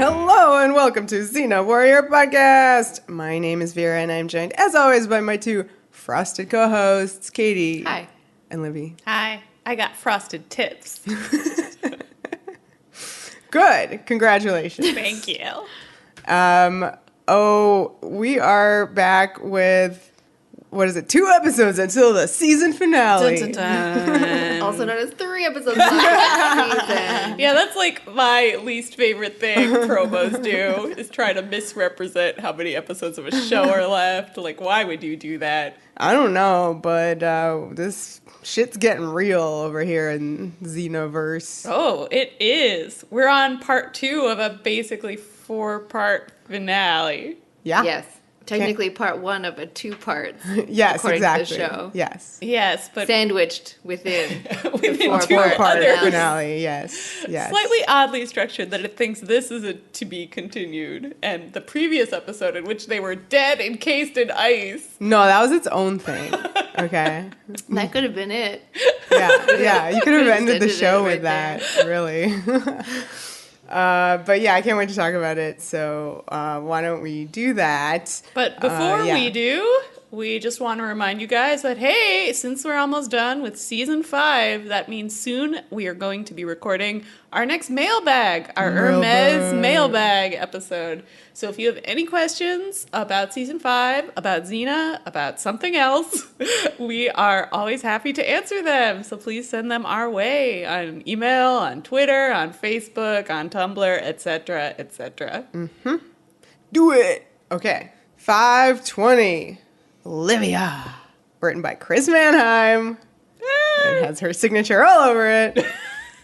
Hello and welcome to Xena Warrior Podcast. My name is Vera and I'm joined as always by my two frosted co-hosts, Katie. Hi. And Livy. Hi. I got frosted tips. Good. Congratulations. Thank you. We are back with, 2 episodes until the season finale. Dun, dun, dun. Also known as 3 episodes left of the season. Yeah, that's like my least favorite thing promos do, is try to misrepresent how many episodes of a show are left. Like, why would you do that? I don't know, but this shit's getting real over here in Xenoverse. Oh, it is. We're on part 2 of a basically 4-part finale. Yeah. Yes. Technically part 1 of a 2-part. Yes, according exactly. to the show. Yes. Yes, but Sandwiched within within the 4-part finale. finale. Yes. Yes. slightly oddly structured that it thinks this is a to be continued, and the previous episode in which they were dead encased in ice. No, that was its own thing. Okay. That could have been it. Yeah. You could have Could've ended the ended it show right with that, really. But yeah, I can't wait to talk about it. So why don't we do that? But before yeah. we do, we just want to remind you guys that, hey, since we're almost done with season 5, that means soon we are going to be recording our next mailbag, our Hermes mailbag episode. So if you have any questions about season 5, about Xena, about something else, we are always happy to answer them. So please send them our way on email, on Twitter, on Facebook, on Tumblr, etc., etc. Mm-hmm. Do it. Okay. 520. Livia. Written by Chris Manheim. It has her signature all over it.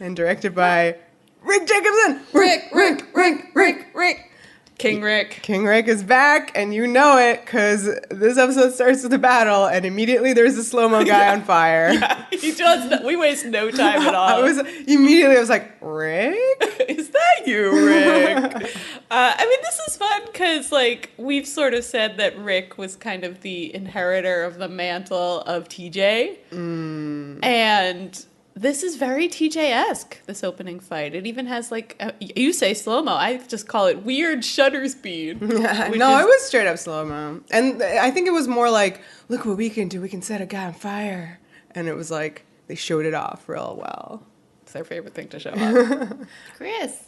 And directed by Rick Jacobson. Rick. King Rick. King Rick is back, and you know it, because this episode starts with a battle, and immediately there's a slow-mo guy on fire. Yeah, he does. We waste no time at all. I was like, Rick? Is that you, Rick? This is fun because, like, we've sort of said that Rick was kind of the inheritor of the mantle of TJ. And this is very TJ-esque, this opening fight. It even has, like, you say slow-mo. I just call it weird shutter speed. No, it was straight up slow-mo. And I think it was more like, look what we can do. We can set a guy on fire. And it was like, they showed it off real well. It's their favorite thing to show off. Chris.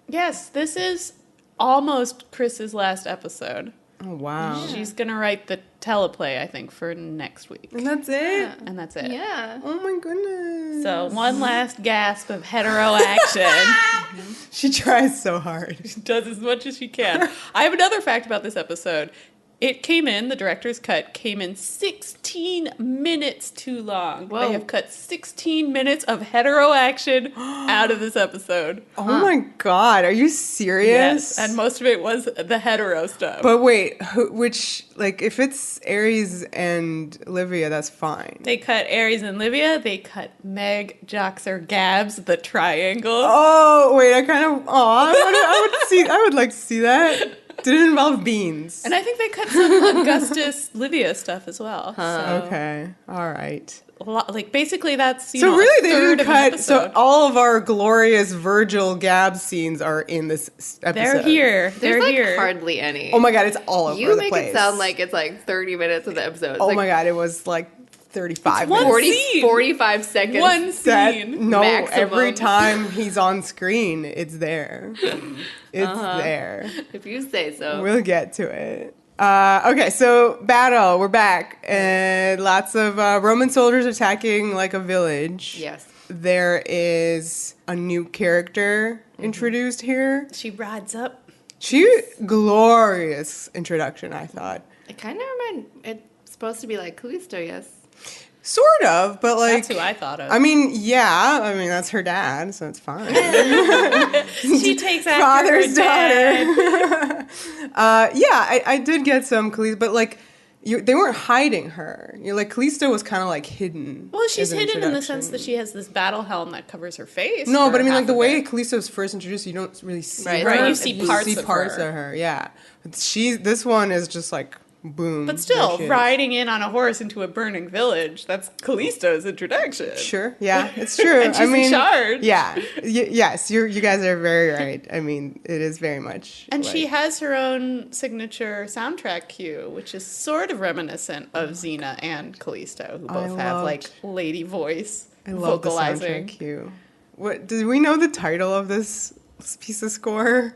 Yes, this is almost Chris's last episode. Oh, wow. She's going to write the teleplay, I think, for next week. And that's it? Yeah. And that's it. Yeah. Oh, my goodness. So one last gasp of hetero action. She tries so hard. She does as much as she can. I have another fact about this episode. It came in, the director's cut came in 16 minutes too long. Whoa. They have cut 16 minutes of hetero action out of this episode. Oh my God, are you serious? Yes, and most of it was the hetero stuff. But wait, if it's Ares and Livia, that's fine. They cut Ares and Livia. They cut Meg, Joxer, Gabs, the triangle. Oh, wait, I would like to see that. Did it involve beans? And I think they cut some Augustus, Livia stuff as well. So, Okay, all right. Basically that's, So really, they didn't cut. So episode. all of our glorious Virgil Gab scenes are in this episode. They're here. There's They're here. hardly any. Oh my God, it's all over You the make place. it sound like it's like 30 minutes of the episode. Oh my God, it was like 35 It's one minutes. scene. 45 seconds. One That, scene. no, maximum. every time he's on screen, it's there. It's there. If you say so. We'll get to it. Okay, so battle. We're back. And lots of Roman soldiers attacking like a village. Yes. There is a new character introduced here. She rides up. Glorious introduction, I thought. It kind of it's supposed to be like Callisto, yes. Sort of, but like... That's who I thought of. That's her dad, so it's fine. She takes after Father's her dad. daughter. I did get some Callisto, but like, they weren't hiding her. Callisto was kind of like hidden. Well, she's as an hidden in the sense introduction. that she has this battle helm that covers her face. No, but for I mean, half like the of way it. Callisto was first introduced, you don't really see Right, her. right, you see parts of parts her. of her. Yeah, but this one is just like boom. But still, there she is. riding in on a horse into a burning village, that's Callisto's introduction. Sure, yeah, it's true. And she's in charge. Yeah, yes, you guys are very right. I mean, it is very much. And like, she has her own signature soundtrack cue, which is sort of reminiscent of Xena and Callisto, who both have like lady voice vocalizing. The soundtrack cue. What do we know the title of this piece of score?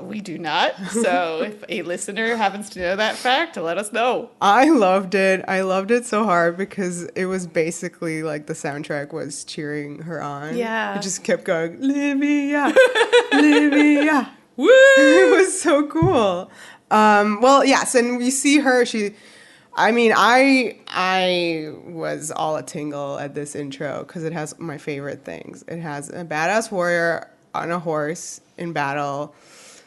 We do not. So if a listener happens to know that fact, let us know. I loved it. I loved it so hard because it was basically like the soundtrack was cheering her on. Yeah. It just kept going, Livia, Livia. Woo! It was so cool. Well, yes, and we see her. I was all a tingle at this intro because it has my favorite things. It has a badass warrior on a horse in battle.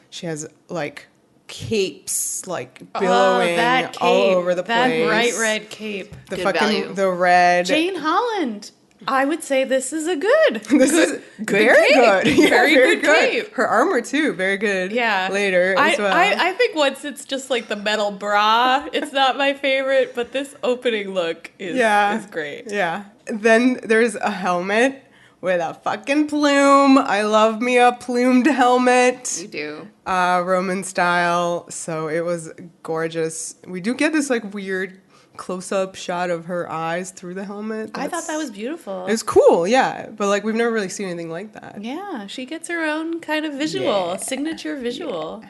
She has like capes like billowing all over the place. That bright red cape. The red. Jane Holland. I would say this is a good. This is good very cape. good. Yeah, very good cape. Her armor too, very good. Yeah. Later as well. I think once it's just like the metal bra, it's not my favorite, but this opening look is great. Yeah. Then there's a helmet with a fucking plume. I love me a plumed helmet. You do. Roman style. So it was gorgeous. We do get this like weird close-up shot of her eyes through the helmet. I thought that was beautiful. It was cool, yeah. But like we've never really seen anything like that. Yeah, she gets her own kind of visual, signature visual.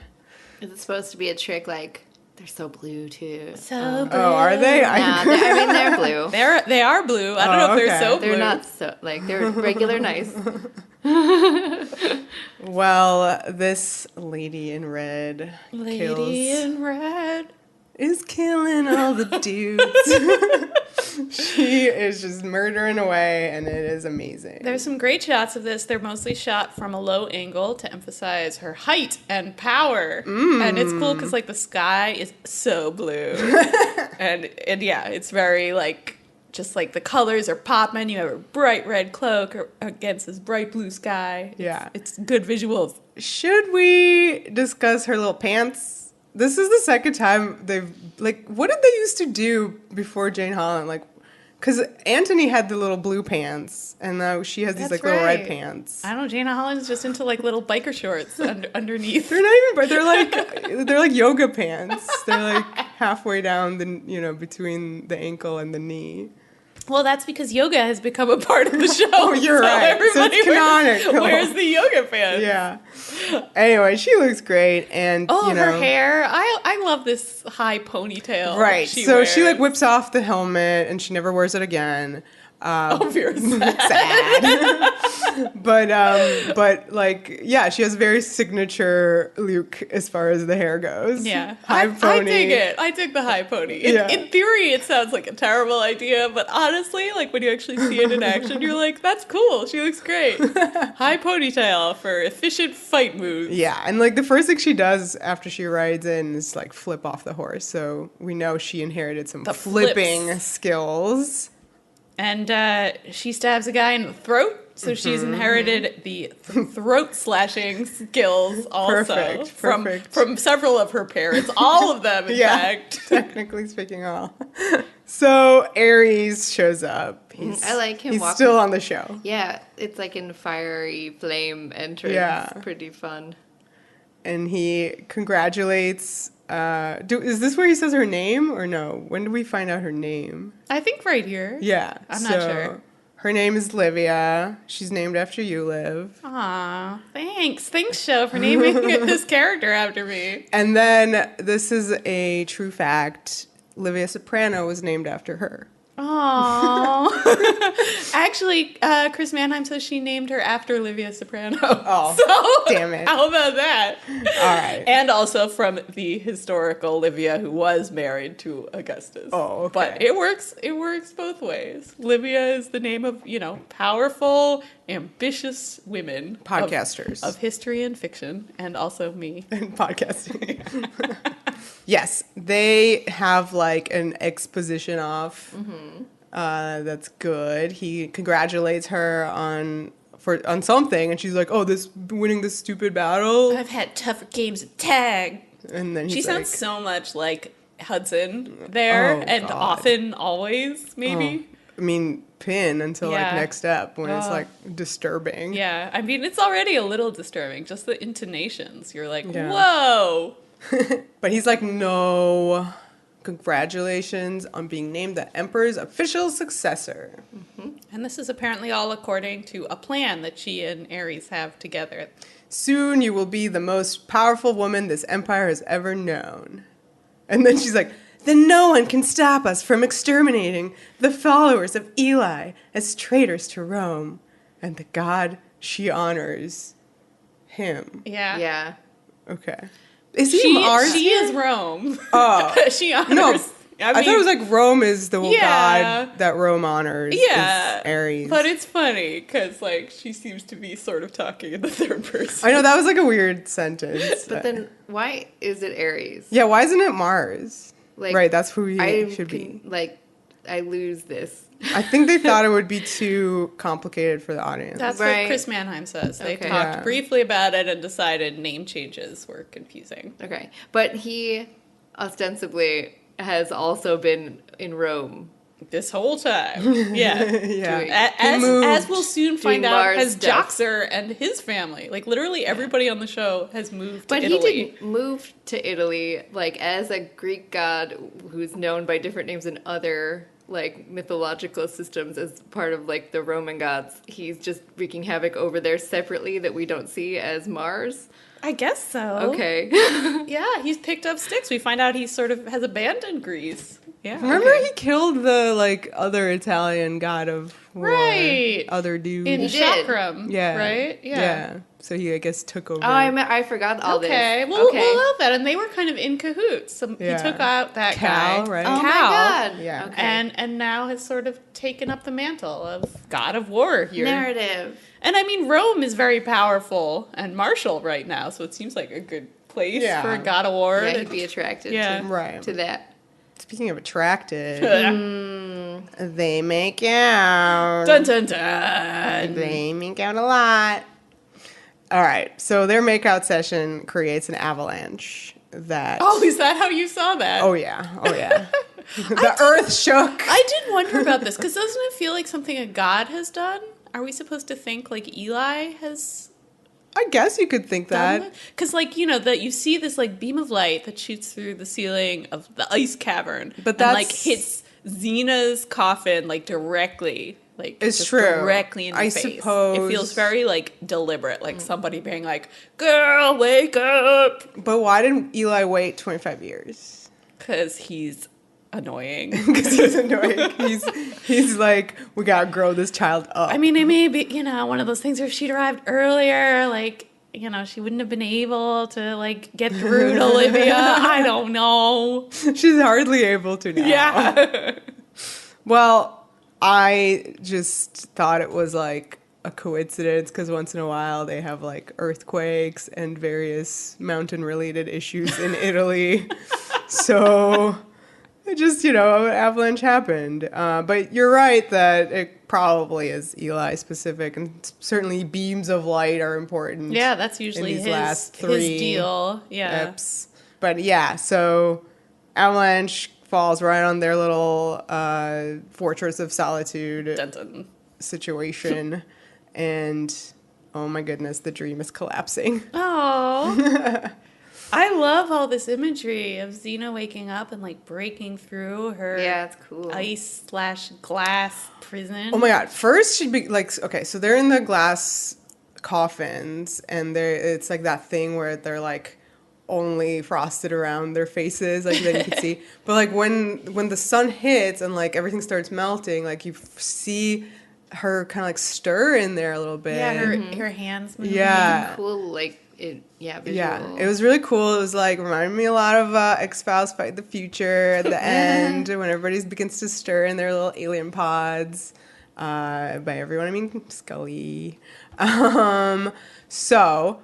Is it supposed to be a trick like they're so blue too? So blue. Oh, are they? They're blue. They are blue. I don't know if they're so blue. They're not so they're regular nice. Well, this lady in red is killing all the dudes. She is just murdering away, and it is amazing. There's some great shots of this. They're mostly shot from a low angle to emphasize her height and power. And it's cool because, like, the sky is so blue. and yeah, it's very, like, just, like, the colors are popping. You have a bright red cloak against this bright blue sky. It's good visuals. Should we discuss her little pants? This is the second time they've, like, what did they used to do before Jane Holland? Like, because Antony had the little blue pants, and now she has these, little red pants. I don't know, Jane Holland's just into, like, little biker shorts underneath. They're not even, they're like yoga pants. They're, like, halfway down, between the ankle and the knee. Well, that's because yoga has become a part of the show. Oh, you're right. Everybody so it's canonical. wears the yoga pants. Yeah. Anyway, she looks great, and her hair. I love this high ponytail. Right. She so wears. she like whips off the helmet, and she never wears it again. Vera's sad. but like, yeah, she has a very signature look as far as the hair goes. Yeah. High pony. I dig it. I dig the high pony. In theory, it sounds like a terrible idea, but honestly, like when you actually see it in action, you're like, that's cool. She looks great. High ponytail for efficient fight moves. Yeah. And like the first thing she does after she rides in is like flip off the horse. So we know she inherited some flipping skills. And she stabs a guy in the throat, so she's inherited the throat slashing skills also from several of her parents, all of them, in fact. Technically speaking, all. So Ares shows up. I like him. He's still on the show. Yeah, it's like in fiery flame entrance. Yeah, pretty fun. And he congratulates. Is this where he says her name or no? When do we find out her name? I think right here. Yeah. I'm not sure. Her name is Livia. She's named after you, Liv. Aw, thanks. Thanks, show, for naming this character after me. And then this is a true fact. Livia Soprano was named after her. Oh, actually, Chris Manheim says she named her after Livia Soprano. Oh, so, damn it. How about that? All right. And also from the historical Livia who was married to Augustus. Oh, okay. But it works both ways. Livia is the name of, powerful, ambitious women. Podcasters. Of history and fiction, and also me. And podcasting. Yes, they have like an exposition off. That's good. He congratulates her on something, and she's like, "Oh, winning this stupid battle. I've had tougher games of tag." And then she sounds so much like Hudson there, Oh, and God. often, always, maybe. I mean, pin until like Yeah. next up when it's like disturbing. Yeah, I mean, it's already a little disturbing. Just the intonations. You're like, Yeah. whoa. But he's like, no, congratulations on being named the Emperor's official successor. And this is apparently all according to a plan that she and Ares have together. Soon you will be the most powerful woman this empire has ever known. And then she's like, then no one can stop us from exterminating the followers of Eli as traitors to Rome. And the god she honors, him. Yeah. Yeah. Okay. Is he Mars? She is Rome. Oh. She honors. No, I I thought it was like Rome is the Yeah. god that Rome honors. Yeah. Is Ares. But it's funny because, like, she seems to be sort of talking in the third person. I know, that was like a weird sentence. But then why is it Ares? Yeah, why isn't it Mars? Like, Right, that's who he I should be. Like, I lose this. I think they thought it would be too complicated for the audience. That's Right. what Chris Manheim says. They Okay. talked Yeah. briefly about it and decided name changes were confusing. Okay. But he ostensibly has also been in Rome. This whole time. Yeah. Yeah. Doing- As we'll soon find out, Mars has stuff. Joxer and his family. Like, literally everybody on the show has moved But to he Italy. didn't move to Italy, like, as a Greek god who's known by different names in other, like, mythological systems as part of, like, the Roman gods. He's just wreaking havoc over there separately that we don't see as Mars. I guess so. Okay. Yeah, he's picked up sticks. We find out he sort of has abandoned Greece. Yeah. Remember he killed the like other Italian god of war. Right. Other dude. In He did. Chakram. yeah. Right? Yeah. So he I guess took over. Oh, I forgot all Okay, this. we'll love that. And they were kind of in cahoots. So Yeah. he took out that Cal, guy. right? Oh my Cal. god. Yeah. Okay. And now has sort of taken up the mantle of god of war here. Narrative. And I mean, Rome is very powerful and martial right now, so it seems like a good place Yeah. for a god of war. Yeah, to- he'd be attracted Yeah. Right. to that. Speaking of attracted, Mm. they make out. Dun dun dun. They make out a lot. All right, so their makeout session creates an avalanche that. Oh, is that how you saw that? Oh yeah. The earth shook. I did wonder about this because doesn't it feel like something a god has done? Are we supposed to think like Eli has I guess you could think done that. Because like that you see this like beam of light that shoots through the ceiling of the ice cavern, But and, like that's- hits Xena's coffin like directly. Like It's just true. directly in the I face. suppose- It feels very like deliberate, like somebody being like, "Girl, wake up," But why didn't Eli wait 25 years? because he's annoying. Because he's annoying. He's like, we gotta grow this child up. I mean, it may be, one of those things where if she'd arrived earlier, like, she wouldn't have been able to, like, get through to Livia. I don't know. she's hardly able to now. Yeah. Well, I just thought it was like a coincidence because once in a while they have like earthquakes and various mountain related issues in Italy. So it just, an avalanche happened. But you're right that it probably is Eli specific, and certainly beams of light are important. Yeah, that's usually these his, last his 3 deal. Yeah. Eps. But yeah, so avalanche falls right on their little fortress of solitude Dun, dun. situation, and oh my goodness, the dream is collapsing. Oh. I love all this imagery of Xena waking up and, like, breaking through her Yeah, it's cool. ice/glass prison. Oh my god! First, she'd be like, okay, so they're in the glass coffins, and it's like that thing where they're like only frosted around their faces, like then you can see. But like when the sun hits and like everything starts melting, like you see her kind of like stir in there a little bit. Yeah, her hands moving. Yeah. Cool, like, visual. Yeah, it was really cool. It was like reminded me a lot of X-Files Fight the Future at the end when everybody begins to stir in their little alien pods. By everyone, I mean Scully. So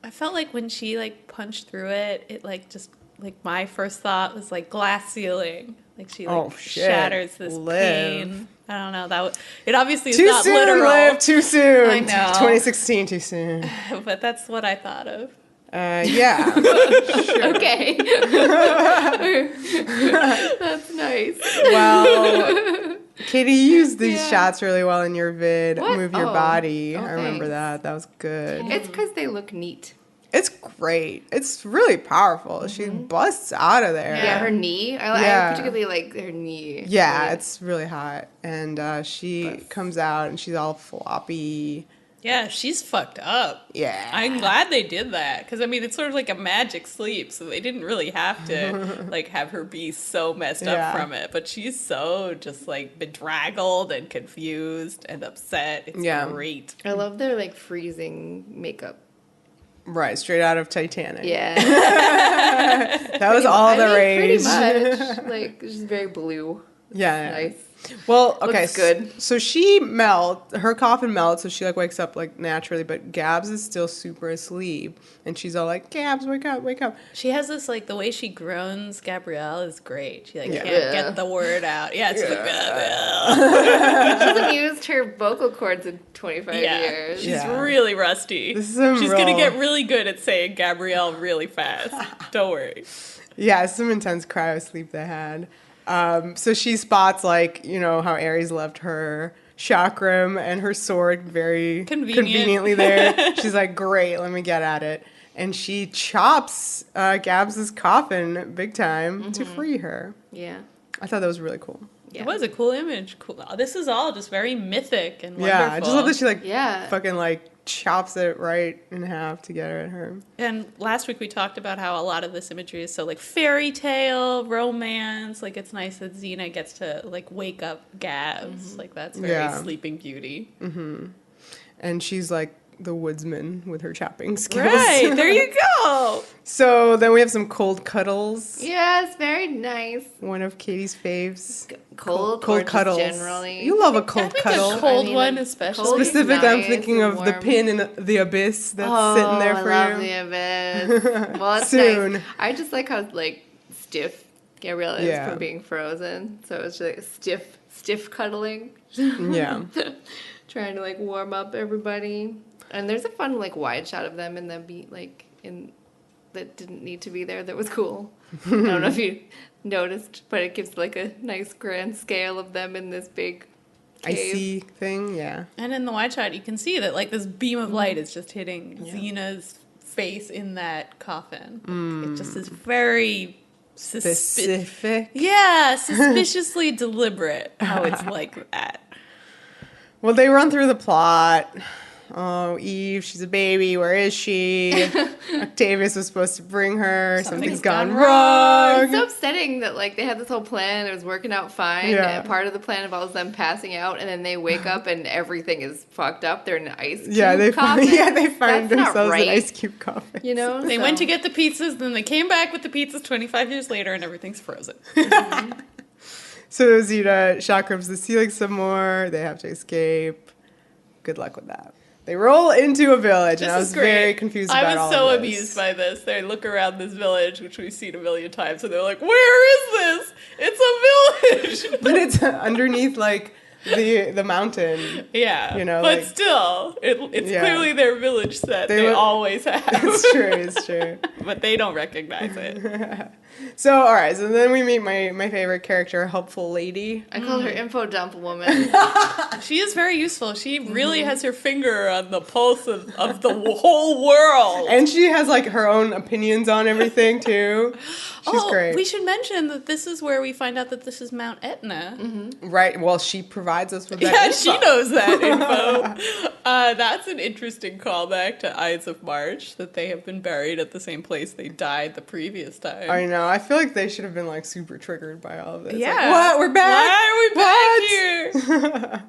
I felt like when she like punched through it, it like just like my first thought was like glass ceiling. Like she like Oh, shit. shatters this Liv. pane. I don't know. It obviously is too not soon, literal, Liv, too soon. I know. 2016, too soon. but that's what I thought of. Yeah. Sure. Okay. That's nice. Well, Katie, you used these Yeah. shots really well in your vid. What? Move Your Oh. Body. Oh, I remember thanks. that. That was good. It's because they look neat. It's great. It's really powerful. She busts out of there. Yeah, her knee. I Yeah. particularly like her knee. Yeah, Really. it's really hot. And she comes out and she's all floppy. Yeah, she's fucked up. Yeah. I'm glad they did that because I mean it's sort of like a magic sleep, so they didn't really have to like have her be so messed Yeah. up from it. But she's so just like bedraggled and confused and upset. It's Yeah. great. I love their like freezing makeup. Right, straight out of Titanic. Yeah. That was all the rage. Pretty much. Like, it's just very blue. Yeah. Nice. Well, okay. Looks good. So her coffin melts, so she like wakes up like naturally, but Gabs is still super asleep, and she's all like, "Gabs, wake up, wake up." She has this like the way she groans. Gabrielle is great. She like Yeah. can't get the word out. Yeah, it's like Gabrielle. She hasn't used her vocal cords in 25 Yeah, years. she's Yeah. really rusty. This is some She's gonna real- get really good at saying Gabrielle really fast. Don't worry. Yeah, some intense cryo sleep they had. So she spots like how Ares left her chakram and her sword very conveniently there. She's like, "Great, let me get at it," and she chops Gabs's coffin big time to free her. Yeah. I thought that was really cool. Yeah. It was a cool image. Cool. This is all just very mythic and wonderful. Yeah, I just love that she like Yeah. fucking like chops it right in half to get at her. And last week we talked about how a lot of this imagery is so like fairy tale, romance. Like it's nice that Xena gets to like wake up Gabs. Like that's very Yeah. Sleeping Beauty. And she's like the woodsman with her chopping skills. Right, there you go. So then we have some cold cuddles. Yes, very nice. One of Katie's faves. Cold Cold or just cuddles. generally. You love a I cold think cuddle. a cold I mean, one a especially. cold is Specifically, I'm nice thinking and of the warm. pin in the abyss that's sitting there for I love you. the abyss. Well, it's Soon. nice. I just like how like stiff Gabrielle is Yeah. from being frozen. So it's like stiff cuddling. Yeah. Trying to like warm up everybody. And there's a fun like wide shot of them in the beat like in that didn't need to be there. That was cool. I don't know if you noticed, but it gives like a nice grand scale of them in this big cave. Icy thing, yeah. And in the wide shot, you can see that like this beam of light is just hitting Xena's face in that coffin. It just is very Specific. Yeah, suspiciously deliberate how it's like that. Well, they run through the plot. Oh, Eve, she's a baby. Where is she? Octavius was supposed to bring her. Something's gone It's wrong. so upsetting that like they had this whole plan. It was working out fine. Yeah. And part of the plan involves them passing out, and then they wake up and everything is fucked up. They're in an ice cube Yeah, they coffin. find That's not themselves right. in ice cube coffin. You know, They so- went to get the pizzas, then they came back with the pizzas 25 years later, and everything's frozen. So Xena chakrams the ceiling some more. They have to escape. Good luck with that. They roll into a village, and I was very confused about all I was so of this. amused by this. They look around this village, which we've seen a million times, and they're like, "Where is this? It's a village." But it's underneath like the mountain. Yeah, You know, but like- still, it's Yeah. clearly their village set. They They look- always have. It's true. It's true. But they don't recognize it. So all right. So then we meet my favorite character, helpful lady. I call her info dump woman. She is very useful. She really has her finger on the pulse of the whole world. And she has like her own opinions on everything too. She's great. We should mention that this is where we find out that this is Mount Etna. Right. Well, she provides us with that. Yeah, info. she knows that info. That's an interesting callback to Ides of March, that they have been buried at the same place they died the previous time. I know. I feel like they should have been like super triggered by all of this. Yeah. Like, what? We're back. Why are we back here?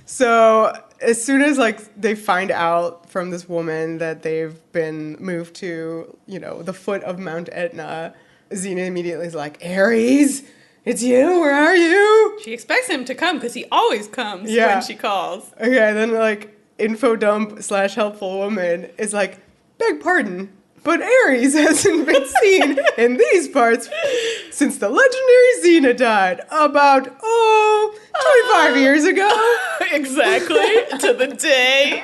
So as soon as like they find out from this woman that they've been moved to, the foot of Mount Etna, Xena immediately is like, Ares, it's you. Where are you? She expects him to come because he always comes Yeah. when she calls. Okay, then like info dump / helpful woman is like, beg pardon, but Ares hasn't been seen in these parts since the legendary Xena died about 25 years ago. Exactly, to the day.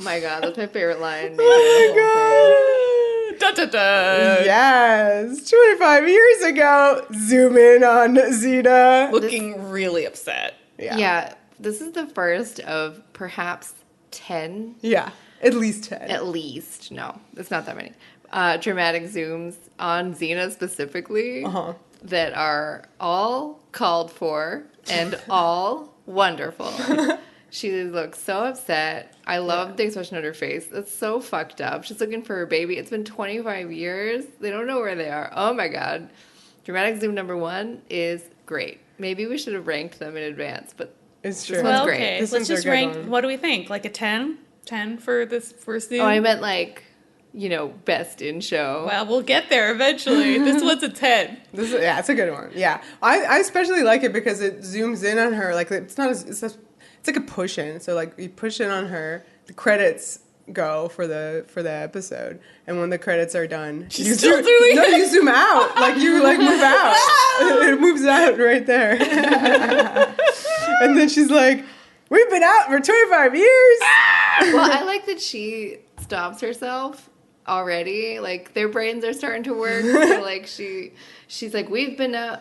My God, that's my favorite line. Oh Dun, dun, dun. Yes, 25 years ago. Zoom in on Xena. Looking really upset. Yeah, this is the first of perhaps 10. Yeah, at least 10. At least. No, it's not that many. Dramatic zooms on Xena specifically that are all called for and all wonderful. She looks so upset. I love the expression on her face. It's so fucked up. She's looking for her baby. It's been 25 years. They don't know where they are. Oh my God. Dramatic zoom number 1 is great. Maybe we should have ranked them in advance, but It's true. This one's Well, great. okay. This Let's one's a just good rank. one. What do we think? Like a 10? 10 for this first zoom? oh, I meant like, best in show. Well, we'll get there eventually. This one's a 10. It's a good one. Yeah, I especially like it because it zooms in on her. Like it's not. It's like a push in. So like you push in on her. The credits go for the episode, and when the credits are done, She's still doing No, it? you zoom out. Like you like move out. It moves out right there. And then she's like, "We've been out for 25 years." Well, I like that she stops herself already. Like their brains are starting to work. So like she's like, we've been out.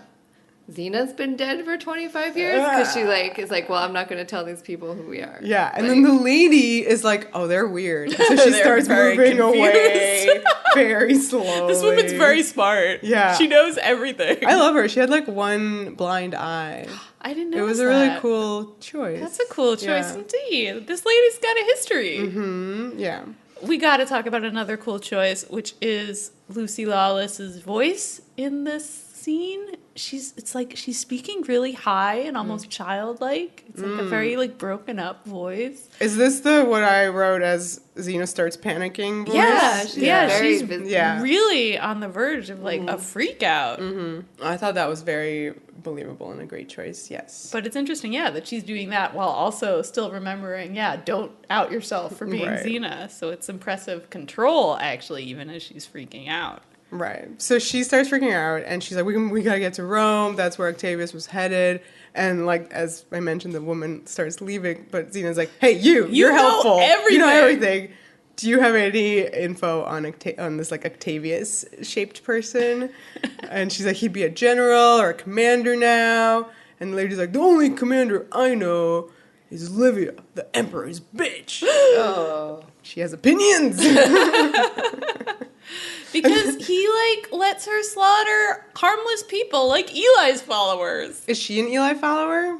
Xena's been dead for 25 years because she like is like, well, I'm not going to tell these people who we are. Yeah, and Like, then the lady is like, "Oh, they're weird." So she They're starts very moving confused. away very slowly. This woman's very smart. Yeah. She knows everything. I love her. She had like one blind eye. I didn't know It was a really cool choice. That's a cool choice Yeah. indeed. This lady's got a history. Yeah. We got to talk about another cool choice, which is Lucy Lawless's voice in this scene. It's like she's speaking really high and almost childlike. It's like a very like broken up voice. Is this what I wrote as Xena starts panicking voice? Yeah, she's she's very busy. Yeah. really on the verge of like a freak out. I thought that was very believable and a great choice. Yes. But it's interesting, that she's doing that while also still remembering, don't out yourself for being Right. Xena. So it's impressive control, actually, even as she's freaking out. Right. So she starts freaking out, and she's like, "We gotta get to Rome. That's where Octavius was headed." And like as I mentioned, the woman starts leaving, but Xena's like, "Hey, you're know helpful. You know everything." everything. Do you have any info on this like Octavius shaped person?" And she's like, "He'd be a general or a commander now." And the lady's like, "The only commander I know is Livia, the emperor's bitch." Oh. She has opinions. Because he, lets her slaughter harmless people like Eli's followers. Is she an Eli follower?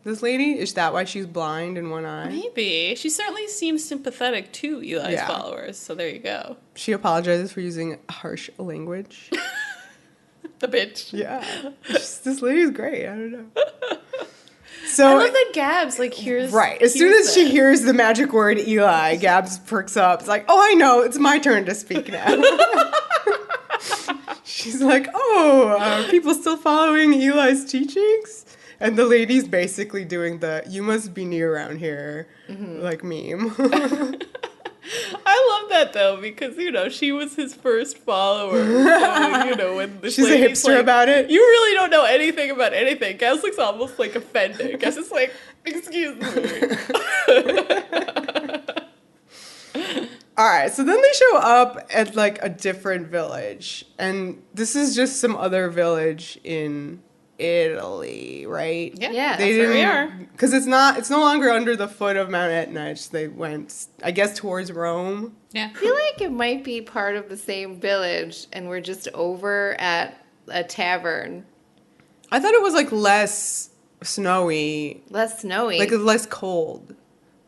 This lady? Is that why she's blind in one eye? Maybe. She certainly seems sympathetic to Eli's Yeah. followers, so there you go. She apologizes for using harsh language. The bitch. Yeah. This lady's great. I don't know. So, I love that Gabs, hears... right. As soon as she hears the magic word Eli, Gabs perks up. It's like, "Oh, I know. It's my turn to speak now." She's like, "Oh, are people still following Eli's teachings?" And the lady's basically doing the "you must be new around here" meme. I love that, though, because, she was his first follower. So, when this She's a lady's hipster about it. You really don't know anything about anything. Gabs looks almost, offended. Gabs is like, excuse me. All right, so then they show up at a different village, and this is just some other village in Italy, right? Yeah, that's where we are. Because it's no longer under the foot of Mount Etna. They went, I guess, towards Rome. Yeah. I feel like it might be part of the same village, and we're just over at a tavern. I thought it was less snowy, Less snowy less cold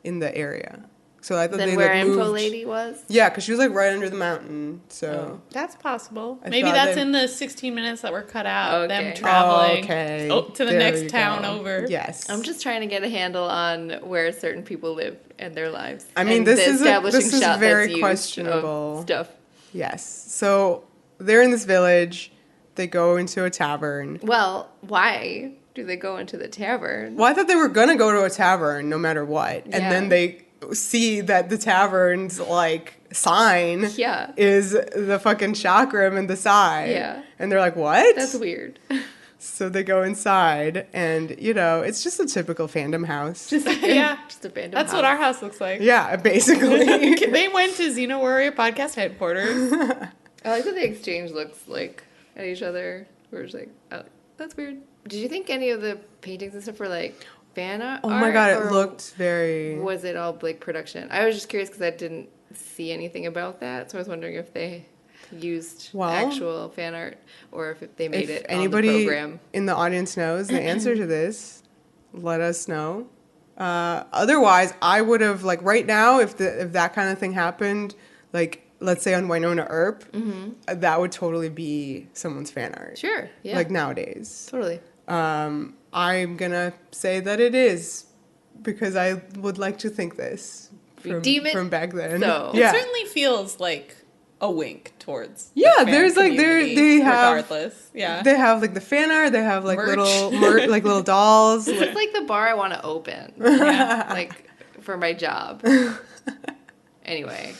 in the area. So I thought than they where moved. Info Lady was. Yeah, because she was right under the mountain. So That's possible. I Maybe thought that's they- in the 16 minutes that were cut out. Okay. Them traveling okay. to the There next you town go. over. Yes. I'm just trying to get a handle on where certain people live and their lives. I mean, And this the is establishing this is shot very that's used questionable. of stuff. Yes. So they're in this village. They go into a tavern. Well, why do they go into the tavern? Well, I thought they were gonna go to a tavern no matter what, and Yeah. then they see that the tavern's sign Yeah. is the fucking chakram and the side. Yeah. And they're like, "What?" That's weird. So they go inside, and, you know, it's just a typical fandom house. Yeah. Just a random That's what our house looks like. Yeah, basically. They went to Xena Warrior podcast headquarters. I like that they exchange looks like at each other. We're just like, oh, that's weird. Did you think any of the paintings and stuff were like fan art? Oh my god, or it looked very... Was it all like production? I was just curious because I didn't see anything about that, so I was wondering if they used actual fan art or if they made it on the program. Anybody in the audience knows the answer to this, let us know. Otherwise, I would have, like, right now, if that kind of thing happened, like, let's say on Winona Earp, that would totally be someone's fan art. Sure, yeah. Like, nowadays. Totally. I'm gonna say that it is, because I would like to think this from back then. So. Yeah. It certainly feels like a wink towards Yeah, the fan there's like community, they have regardless. Yeah. They have like the fan art, they have like Merch. like little dolls. This is like the bar I want to open. Like for my job. Anyway.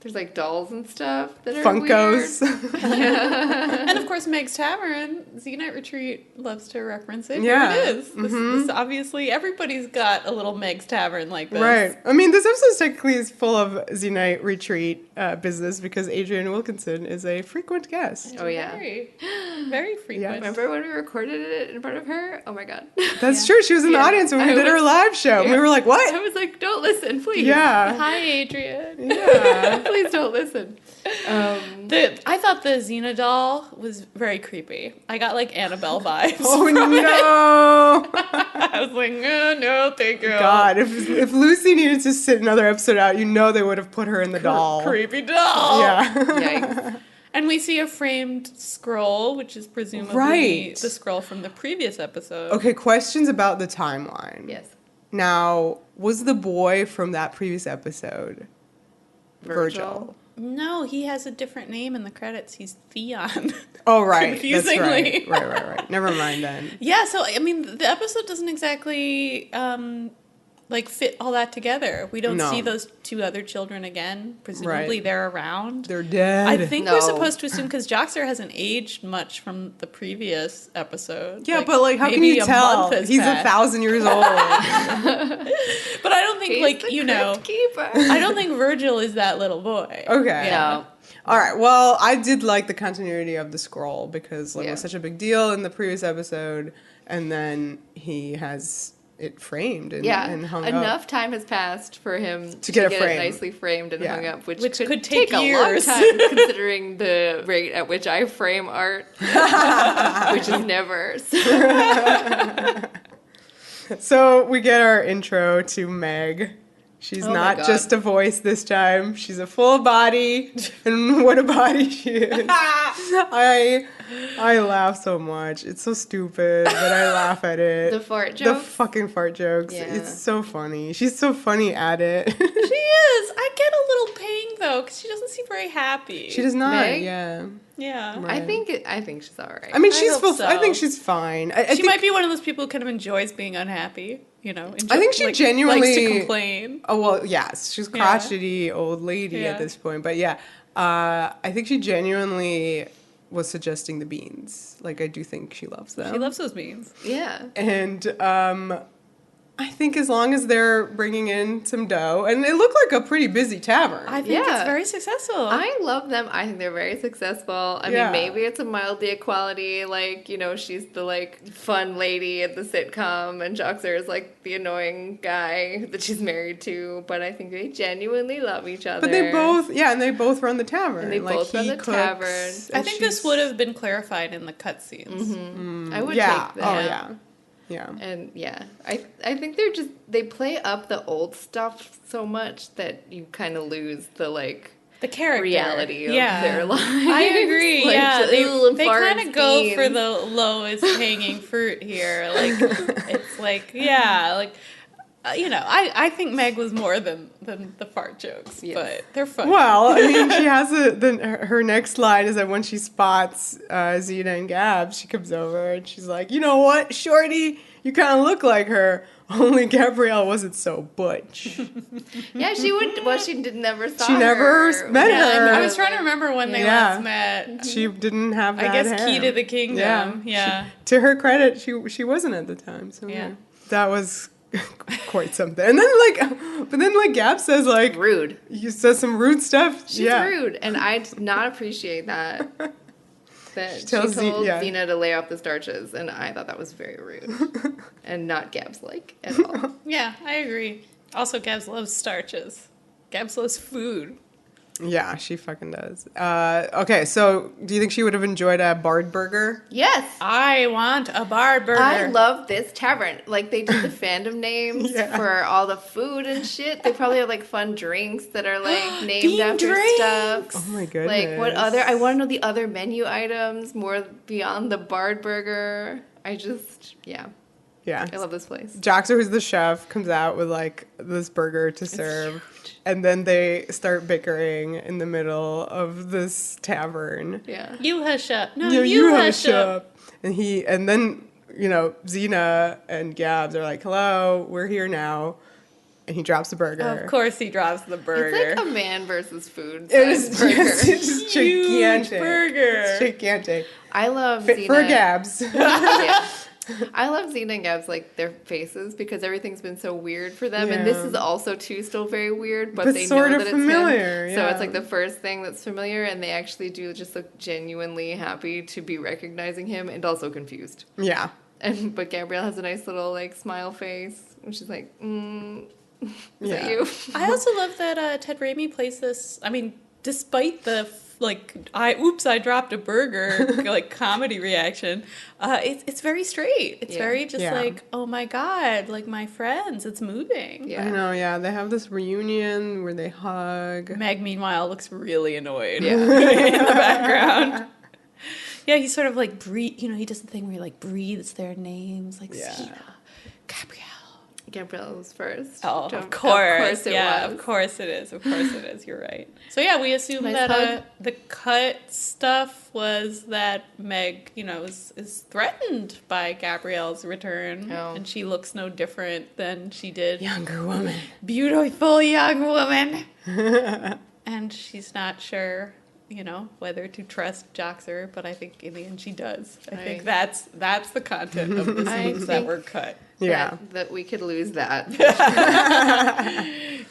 There's like dolls and stuff that are Funkos. weird. And of course, Meg's Tavern, Z-Night Retreat loves to reference it. Yeah. Here it is. This obviously, everybody's got a little Meg's Tavern like this. Right. I mean, this episode technically is full of Z-Night Retreat business because Adrienne Wilkinson is a frequent guest. Oh, yeah. Very, very frequent. Remember when we recorded it in front of her? Oh my god. That's true. She was in the audience when we did her live show. Yeah. We were like, I what? was like, don't listen, please. Yeah. Hi, Adrian. Yeah. Please don't listen. I thought the Xena doll was very creepy. I got like Annabelle vibes. Oh, no. I was like, no, thank you. God, if Lucy needed to sit another episode out, you know they would have put her in the doll. Creepy doll. Yeah. Yikes. And we see a framed scroll, which is presumably Right. the scroll from the previous episode. Okay, questions about the timeline. Yes. Now, was the boy from that previous episode Virgil? No, he has a different name in the credits. He's Theon. Oh, right. Confusingly. That's right. Never mind then. Yeah, so, I mean, the episode doesn't exactly, fit all that together. We don't see those two other children again. Presumably they're around. They're dead. I think we're supposed to assume, because Joxer hasn't aged much from the previous episode. Yeah, but, like, how can you tell? He's 1,000 years old. But I don't think, He's like, the you know, crypt keeper. I don't think Virgil is that little boy. Okay. No. All right. Well, I did like the continuity of the scroll because it Yeah. was such a big deal in the previous episode, and then he has it framed and hung up. Enough time has passed for him to get it framed. nicely framed and hung up, which could take a years. long time considering the rate at which I frame art, which is never. So we get our intro to Meg. She's Oh my not God. just a voice this time. She's a full body, and what a body she is. I laugh so much. It's so stupid, but I laugh at it. The fart The jokes? fucking fart jokes. Yeah. It's so funny. She's so funny at it. She is. I get a little pang, though, because she doesn't seem very happy. She does not. Meg? Yeah. Yeah. Right. I think she's all right. I mean, I hope I think so. she's fine. She think, might be one of those people who kind of enjoys being unhappy, you know. I think she genuinely likes to complain. Oh well, yes, she's a crotchety old lady at this point, but yeah, I think she genuinely was suggesting the beans. Like, I do think she loves them. She loves those beans. Yeah. And I think as long as they're bringing in some dough, and it looked like a pretty busy tavern. I think Yeah. it's very successful. I love them. I think they're very successful. I Yeah. mean, maybe it's a mildly equality, like, you know, she's the, like, fun lady at the sitcom, and Joxer is, like, the annoying guy that she's married to, but I think they genuinely love each other. But they both run the tavern. And they like, both run he the cooks, tavern. I and think this would have been clarified in the cutscenes. I would Yeah. take that. Oh yeah. Yeah. And yeah, I think they play up the old stuff so much that you kind of lose the, like, The character. reality of Yeah. their lives. I agree. Like, Yeah, they farts, kind of go beans. for the lowest hanging fruit here. Like, it's like, yeah, like, you know, I think Meg was more than the fart jokes, Yes. but they're fun. Well, I mean, she has her next line is that when she spots Xena and Gab, she comes over and she's like, "You know what, Shorty, you kind of look like her. Only Gabrielle wasn't so butch. Yeah, she would. Well, she never saw. She never her. met her. I was trying to remember when they last met. She didn't have that I guess hair. key to the kingdom. Yeah. To her credit, she wasn't at the time. So Yeah. that was quite something. And then Gab says Rude. You says some rude stuff. She's rude, and I did not appreciate that. That she told Xena to lay off the starches, and I thought that was very rude and not Gabs-like at all. Yeah, I agree. Also, Gabs loves starches. Gabs loves food. Yeah, she fucking does. Okay, so do you think she would have enjoyed a Bard burger? Yes. I want a Bard burger. I love this tavern. Like, they do the fandom names for all the food and shit. They probably have, like, fun drinks that are, like, named after stuff. Oh, my goodness. Like, what other... I want to know the other menu items more beyond the Bard burger. Yeah. I love this place. Joxer, who's the chef, comes out with like this burger to serve, and then they start bickering in the middle of this tavern. Yeah. You hush up. No, you hush up. And then Xena and Gabs are like, "Hello, we're here now," and he drops the burger. Of course, he drops the burger. It's like a man versus food. It is burger. it's gigantic. Huge burger. It's gigantic. I love Fit Xena. for Gabs. Yeah. I love Xena and Gabs, like, their faces, because everything's been so weird for them. And this is also, too, still very weird, but they sort know of that familiar, it's him. So it's, like, the first thing that's familiar, and they actually do just look genuinely happy to be recognizing him and also confused. Yeah. But Gabrielle has a nice little, like, smile face, and she's like, is that Yeah. you? I also love that Ted Raimi plays this. I mean, despite the I dropped a burger like comedy reaction. It's very straight. It's very just like, oh my god, like my friends. It's moving. Yeah. I know. Yeah, they have this reunion where they hug. Meg, meanwhile, looks really annoyed in the background. Yeah, he sort of like he does the thing where he like breathes their names, like Xena, Gabrielle. Gabrielle's first. Oh, Of of course course it yeah, was. Of course it is. Of course it is. You're right. So yeah, we assume Nice that hug. the cut stuff was that Meg, is threatened by Gabrielle's return, and she looks no different than she did. Younger woman. Beautiful young woman. And she's not sure, whether to trust Joxer, but I think in the end she does. I think that's the content of the scenes that were cut. Yeah. That we could lose that.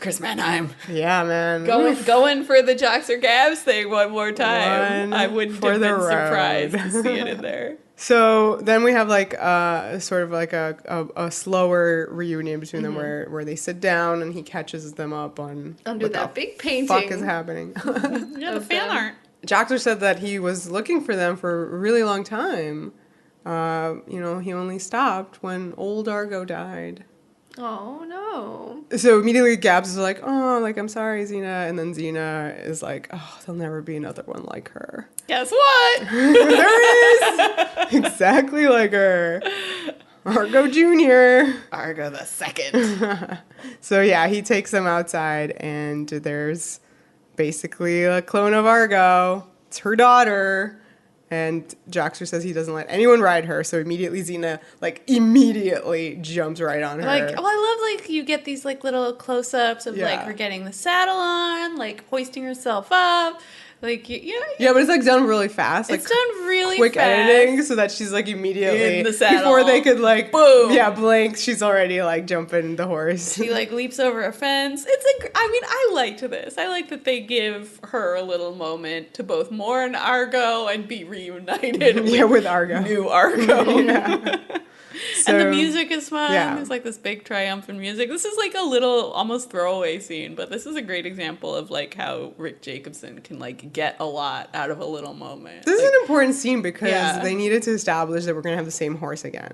Chris Manheim. Yeah, man. Going for the Joxer Gabs thing one more time. I wouldn't have been surprised to see it in there. So then we have like sort of like a slower reunion between them where they sit down and he catches them up on Under that big painting. fuck is happening. Yeah, the fan art. Joxer said that he was looking for them for a really long time. He only stopped when old Argo died. Oh, no. So immediately Gabs is like, oh, like, I'm sorry, Xena. And then Xena is like, oh, there'll never be another one like her. Guess what? There is! Exactly like her. Argo Jr. Argo the second. So yeah, he takes them outside and there's basically a clone of Argo. It's her daughter. And Joxer says he doesn't let anyone ride her, so immediately Xena, immediately jumps right on her. I love, you get these, little close-ups of, her getting the saddle on, hoisting herself up. Yeah, but it's, done really fast. It's done really quick fast. editing, so that she's, immediately... in the saddle. Before they could, boom! Yeah, blink, she's already, jumping the horse. She, leaps over a fence. I liked this. I like that they give her a little moment to both mourn Argo and be reunited with Argo. New Argo. Yeah. And the music is fun. Yeah. There's this big triumphant music. This is a little almost throwaway scene, but this is a great example of how Rick Jacobson can get a lot out of a little moment. This is an important scene because they needed to establish that we're going to have the same horse again.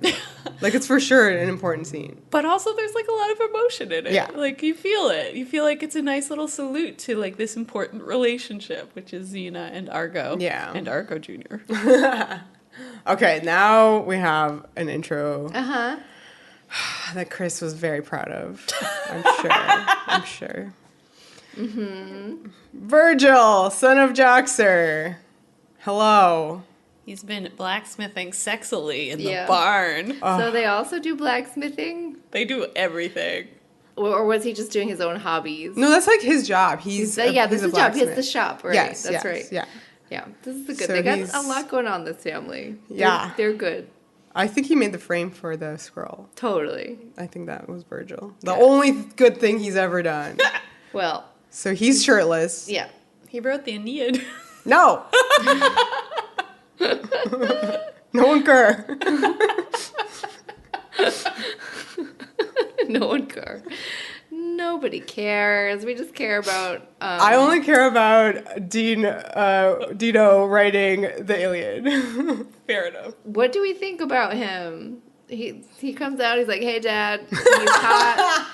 It's for sure an important scene. But also there's a lot of emotion in it. Yeah. You feel it. You feel it's a nice little salute to this important relationship, which is Xena and Argo. Yeah. And Argo Jr. Okay, now we have an intro Uh-huh. that Chris was very proud of. I'm sure. Mm-hmm. Virgil, son of Joxer. Hello. He's been blacksmithing sexily in the Yeah. barn. So they also do blacksmithing? They do everything. Or was he just doing his own hobbies? No, that's like his job. This is his job. He has blacksmith. the shop, right? Yes, That's yes, right. yeah. Yeah, this is a good. So They got he's- a lot going on, this family. Yeah. They're good. I think he made the frame for the scroll. Totally. I think that was Virgil. The only good thing he's ever done. Well, So he's shirtless. yeah. He wrote the Aeneid. No. No one care. No one cares. Nobody cares. We just care about. I only care about Dino writing the Iliad. Fair enough. What do we think about him? He comes out. He's like, "Hey, Dad." He's hot.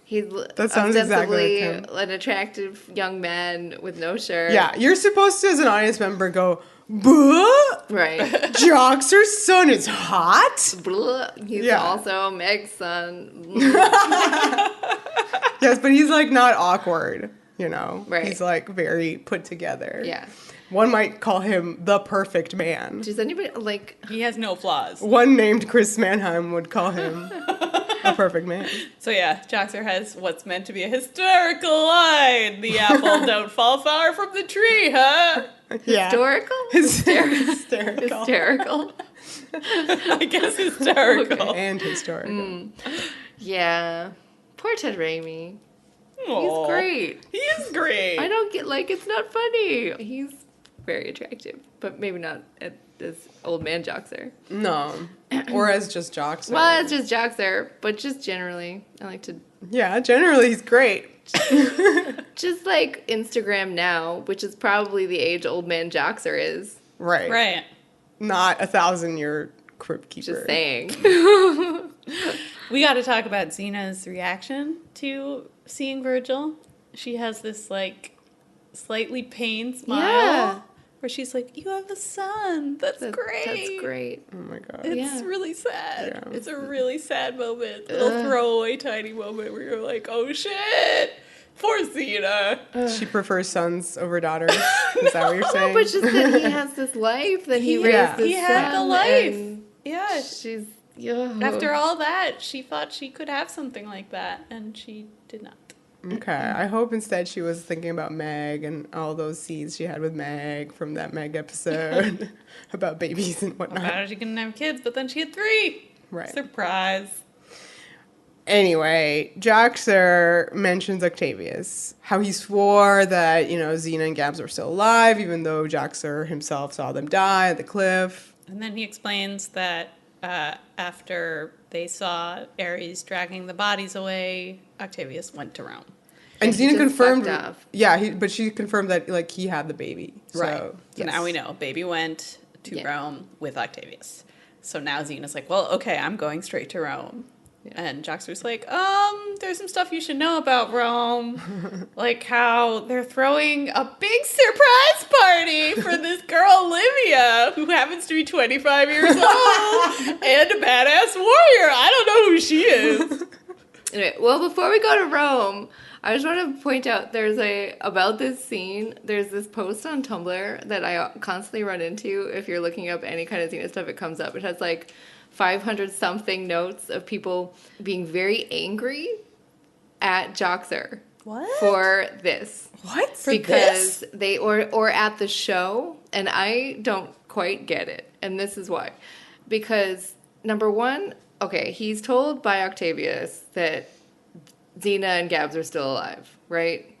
He's That sounds exactly ostensibly like him. an attractive young man with no shirt. Yeah, you're supposed to, as an audience member, go, "Buh? Right. Joxer's son is hot?" Blah. He's Yeah. also Meg's son. Yes, but he's like not awkward, you know? Right. He's like very put together. Yeah. One might call him the perfect man. Does anybody like? He has no flaws. One named Chris Manheim would call him a perfect man. So yeah, Joxer has what's meant to be a hysterical line. The apple don't fall far from the tree, huh? Yeah. Historical? Hysterical. Hysterical. I guess hysterical. Okay. And historical. Yeah. Poor Ted Raimi. Aw. He's great. He is great. I don't get, like, it's not funny. He's very attractive, but maybe not as old man Joxer. No. Or as just Joxer. Well, it's just Joxer, but just generally, I like to, Yeah, generally he's great. just like Instagram now, which is probably the age old man Joxer is. Right. Right. Not 1,000-year crypt keeper. Just saying. We got to talk about Xena's reaction to seeing Virgil. She has this like slightly pained smile Yeah. where she's like, "You have a son. That's great. That's great. Oh my god. It's Yeah. really sad. Yeah. It's a really sad moment. Little throwaway tiny moment where you're like, oh shit, poor Xena. She prefers sons over daughters. Is that what you're saying? No, but just that he has this life that he raised Yeah. this He had the son, life. and Yeah. she's ugh. After all that, she thought she could have something like that, and she did not. Okay. I hope instead she was thinking about Meg and all those scenes she had with Meg from that Meg episode about babies and whatnot. About how she couldn't have kids, but then she had 3. Right. Surprise. Anyway, Joxer mentions Octavius, how he swore that, Xena and Gabs were still alive, even though Joxer himself saw them die at the cliff. And then he explains that after they saw Ares dragging the bodies away, Octavius went to Rome. And he Xena just confirmed, fucked off. yeah, but she confirmed that, he had the baby. Right. So, So now we know. Baby went to Yeah. Rome with Octavius. So now Xena's like, well, okay, I'm going straight to Rome. Yeah. And Joxer's like, there's some stuff you should know about Rome. Like how they're throwing a big surprise party for this girl, Livia, who happens to be 25 years old and a badass warrior. I don't know who she is. Anyway, well, before we go to Rome, I just want to point out about this scene, there's this post on Tumblr that I constantly run into. If you're looking up any kind of Xena stuff, it comes up. It has 500 something notes of people being very angry at Joxer. What? For this. What? Because they or at the show, and I don't quite get it. And this is why. Because number one, okay, he's told by Octavius that Xena and Gabs are still alive, right?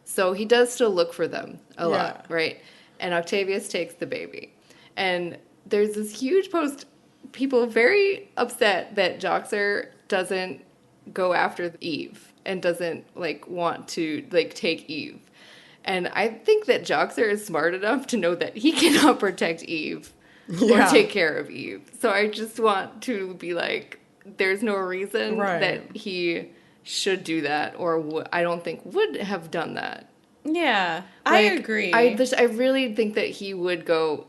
So he does still look for them a lot, right? And Octavius takes the baby. And there's this huge post, people very upset that Joxer doesn't go after Eve and doesn't want to take Eve. And I think that Joxer is smart enough to know that he cannot protect Eve or take care of Eve. So I just want to be there's no reason that he should do that, or I don't think would have done that. Yeah, I agree. I really think that he would go.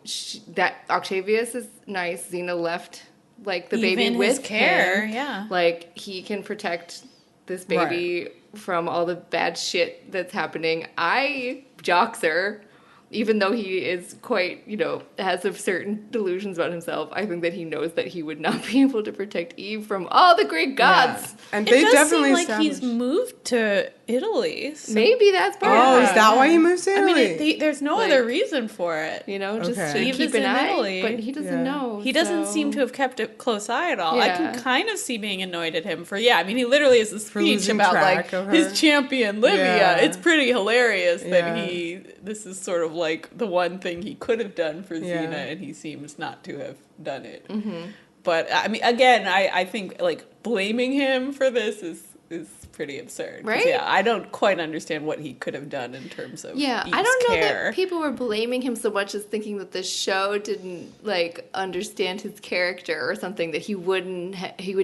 That Octavius is nice. Xena left the baby Even with his care, him. yeah. He can protect this baby from all the bad shit that's happening. Joxer, even though he is quite, has a certain delusions about himself, I think that he knows that he would not be able to protect Eve from all the Greek gods. Yeah. And It they does definitely seem like he's moved to Italy. So Maybe that's part Oh, of is it. that why he moves to I Italy? mean, there's no Like- other reason for it. Just Okay. to Eve keep is an in eye, Italy. but he doesn't know. He doesn't so- seem to have kept a close eye at all. I can Yeah. kind of see being annoyed at him for, I mean, he literally has a speech losing about, track of her. his champion, Livia. Yeah. It's pretty hilarious that Yeah. this is sort of like the one thing he could have done for Yeah. Xena, and he seems not to have done it. Mm-hmm. But, I mean, again, I think, like, blaming him for this is pretty absurd. 'Cause, Right? Yeah, I don't quite understand what he could have done in terms of Yeah, Eve's I don't know care. that people were blaming him so much as thinking that the show didn't understand his character or something, that he would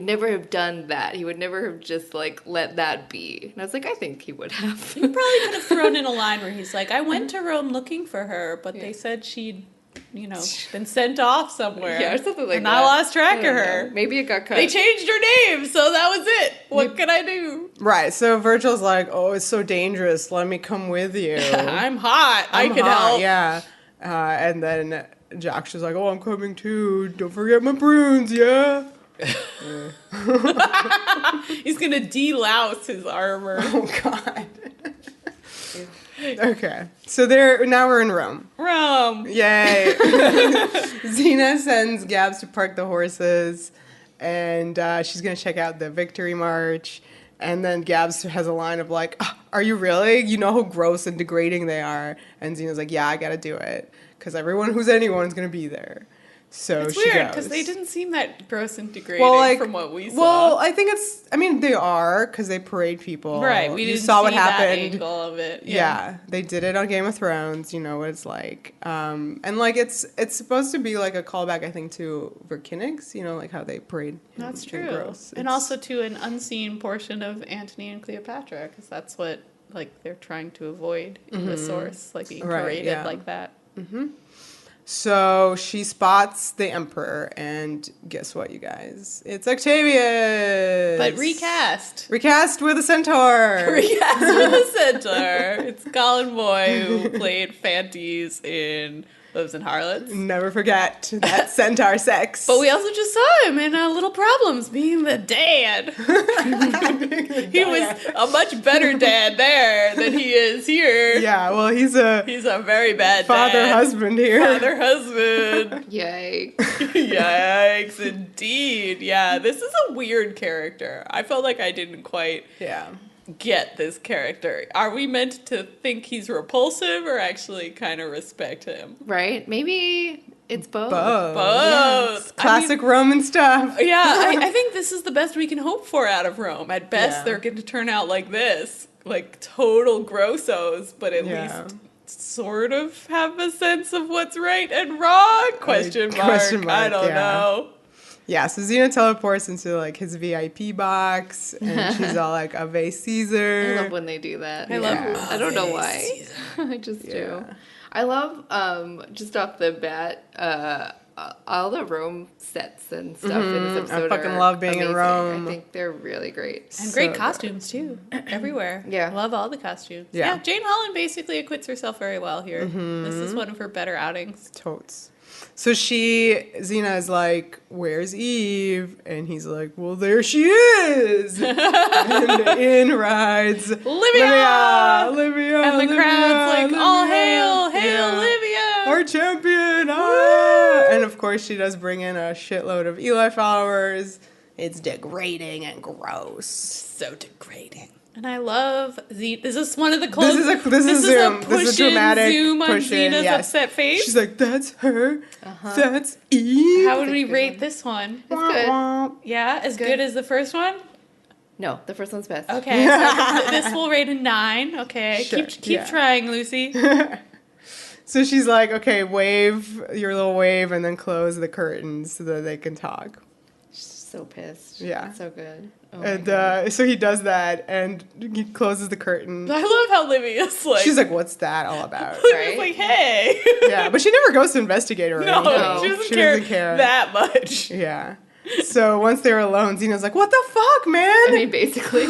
never have done that. He would never have just let that be. And I was like, I think he would have. You probably could have thrown in a line where he's like, I went to Rome looking for her, but they said she'd, been sent off somewhere. Yeah, or something like and that. I lost track I of don't her. know. Maybe it got cut. They changed her name, so that was it. What can I do? Right, so Virgil's like, oh, it's so dangerous. Let me come with you. I'm hot. I can hot, help. Yeah. And then Joxer's like, oh, I'm coming too. Don't forget my prunes, yeah? He's going to de-louse his armor. Oh, God. Okay, so now we're in Rome. Rome. Yay. Xena sends Gabs to park the horses, and she's going to check out the Victory March. And then Gabs has a line of like, "Oh, are you really? You know how gross and degrading they are." And Xena's like, yeah, I got to do it, because everyone who's anyone is going to be there. So It's she weird, goes. because they didn't seem that gross and degrading from what we saw. Well, I think they are, because they parade people. right, we You didn't saw see what that happened. angle of it. Yeah, they did it on Game of Thrones. You know what it's like, and like it's supposed to be like a callback, I think, to Vercingetorix. You know, like how they parade. That's and true. gross. And It's- also to an unseen portion of Antony and Cleopatra, because that's what they're trying to avoid in the source, being Right, paraded yeah. like that. So she spots the Emperor, and guess what, you guys? It's Octavius. But recast. Recast with a centaur. Recast with a centaur. It's Colin Boy who played Fantes in Loaves and Harlots. Never forget that centaur sex. But we also just saw him in Little Problems being the dad. He was a much better dad there than he is here. Yeah, well, he's a very bad father dad. husband here. Father husband. Yay. Yikes, indeed. Yeah, this is a weird character. I felt like I didn't quite Yeah. get this character. Are we meant to think he's repulsive or actually kind of respect him? Right? Maybe it's both. Both. Classic Roman stuff. Yeah, I think this is the best we can hope for out of Rome. At best, Yeah. they're going to turn out like this. Like total grossos, but at least sort of have a sense of what's right and wrong? Question mark. I don't know. Yeah, so Xena teleports into like his VIP box, and she's all like, Ave Caesar. I love when they do that. I love I don't know why. I just do. I love, just off the bat, all the Rome sets and stuff in this episode. I fucking are love being in amazing. Rome. I think they're really great. And great So costumes, too. Everywhere. Yeah. Love all the costumes. Yeah. Jane Holland basically acquits herself very well here. This is one of her better outings. Totes. So Xena is like, where's Eve? And he's like, well, there she is. And in rides Livia! Livia, And the Livia, crowd's like, Livia. all hail, hail, Yeah. Livia! Our champion! Ah! And of course, she does bring in a shitload of Eli followers. It's degrading and gross. So degrading. And I love this is one of the close. This is Zoom. This is a dramatic zoom on push-in, Xena's yes. upset face. She's like, that's her. That's Eve. How would we rate this one? It's good. Yeah, as good as the first one. No, the first one's best. Okay, so this will rate a 9. Okay, Sure, keep yeah. trying, Lucy. So she's like, okay, wave your little wave and then close the curtains so that they can talk. So pissed. Yeah. So good. Oh my And God. so he does that and he closes the curtain. I love how Livia's like. She's like, what's that all about? Livia's Right? like, hey. Yeah, but she never goes to investigate or No, anything. she doesn't care that much. Yeah. So once they were alone, Xena's like, what the fuck, man? I mean, basically.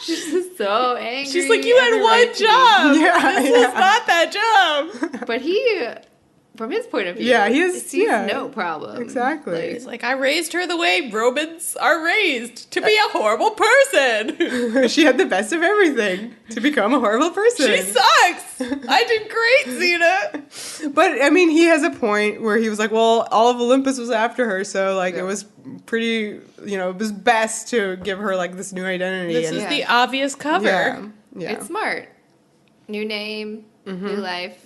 She's just so angry. She's like, you had one job. Yeah, This was not that job. But he, from his point of view, Yeah, he is- sees yeah. no problem. Exactly. He's like, I raised her the way Romans are raised, to be a horrible person. She had the best of everything to become a horrible person. She sucks. I did great, Xena. But, I mean, he has a point where he was like, well, all of Olympus was after her, so, like, Yeah. it was pretty, it was best to give her, like, this new identity. This and, is Yeah. the obvious cover. Yeah. It's smart. New name, new life.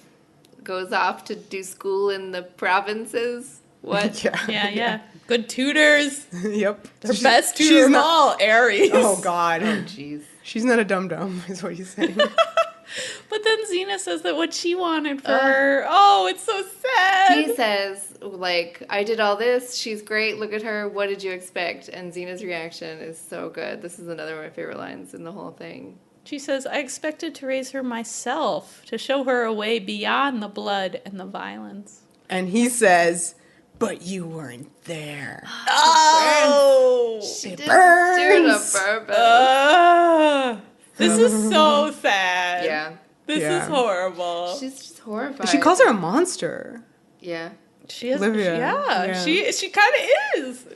Goes off to do school in the provinces. What? Yeah. Good tutors. Yep. Her best tutor of all, Aries. Oh, God. Oh, jeez. She's not a dum-dum, is what he's saying. But then Xena says that what she wanted for her. Oh, it's so sad. He says, like, I did all this. She's great. Look at her. What did you expect? And Xena's reaction is so good. This is another of my favorite lines in the whole thing. She says, I expected to raise her myself, to show her a way beyond the blood and the violence. And he says, but you weren't there. Oh! She didn't burns. do it on purpose. This is so sad. Yeah. This Yeah. is horrible. She's just horrified. She calls her a monster. Yeah. She is, Livia, yeah, yeah. she kind of is.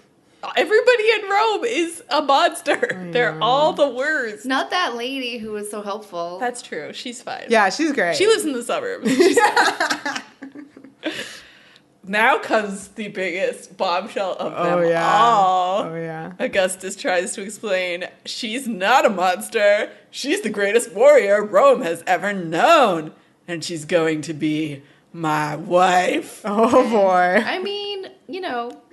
Everybody in Rome is a monster. They're all the worst. Not that lady who was so helpful. That's true. She's fine. Yeah, she's great. She lives in the suburbs. She's fine. Now comes the biggest bombshell of them all. Oh, yeah. Augustus tries to explain, she's not a monster. She's the greatest warrior Rome has ever known. And she's going to be my wife. Oh, boy. I mean,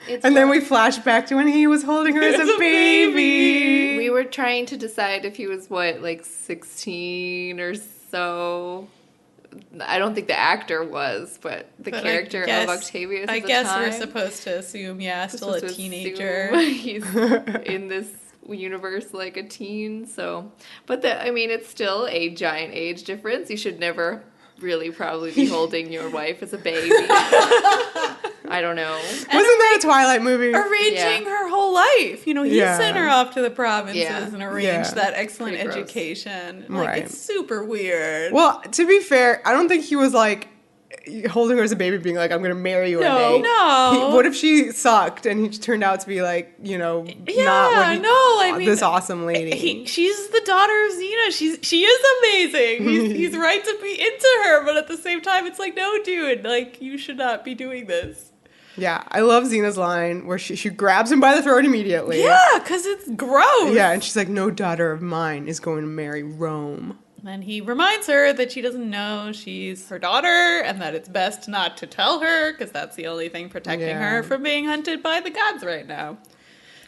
it's And then we flash back to when he was holding her as As a a baby. we were trying to decide if he was, 16 or so. I don't think the actor was, but the But character of Octavius I at the guess time. we're supposed to assume, still a supposed to teenager. assume He's in this universe like a teen, so. But it's still a giant age difference. You should never really probably be holding your wife as a baby. I don't know. Wasn't that a Twilight movie? Arranging her whole life. He Yeah. sent her off to the provinces Yeah. and arranged Yeah. that excellent Pretty gross. education. Right. It's super weird. Well, to be fair, I don't think he was like holding her as a baby being like, I'm going to marry you one day. No. What if she sucked and he turned out to be like, not what this awesome lady. She's the daughter of Xena. She is amazing. He's right to be into her, but at the same time, it's like, no, dude, like, you should not be doing this. Yeah, I love Xena's line where she grabs him by the throat immediately. Yeah, because it's gross. Yeah, and she's like, no daughter of mine is going to marry Rome. And he reminds her that she doesn't know she's her daughter and that it's best not to tell her because that's the only thing protecting her from being hunted by the gods right now.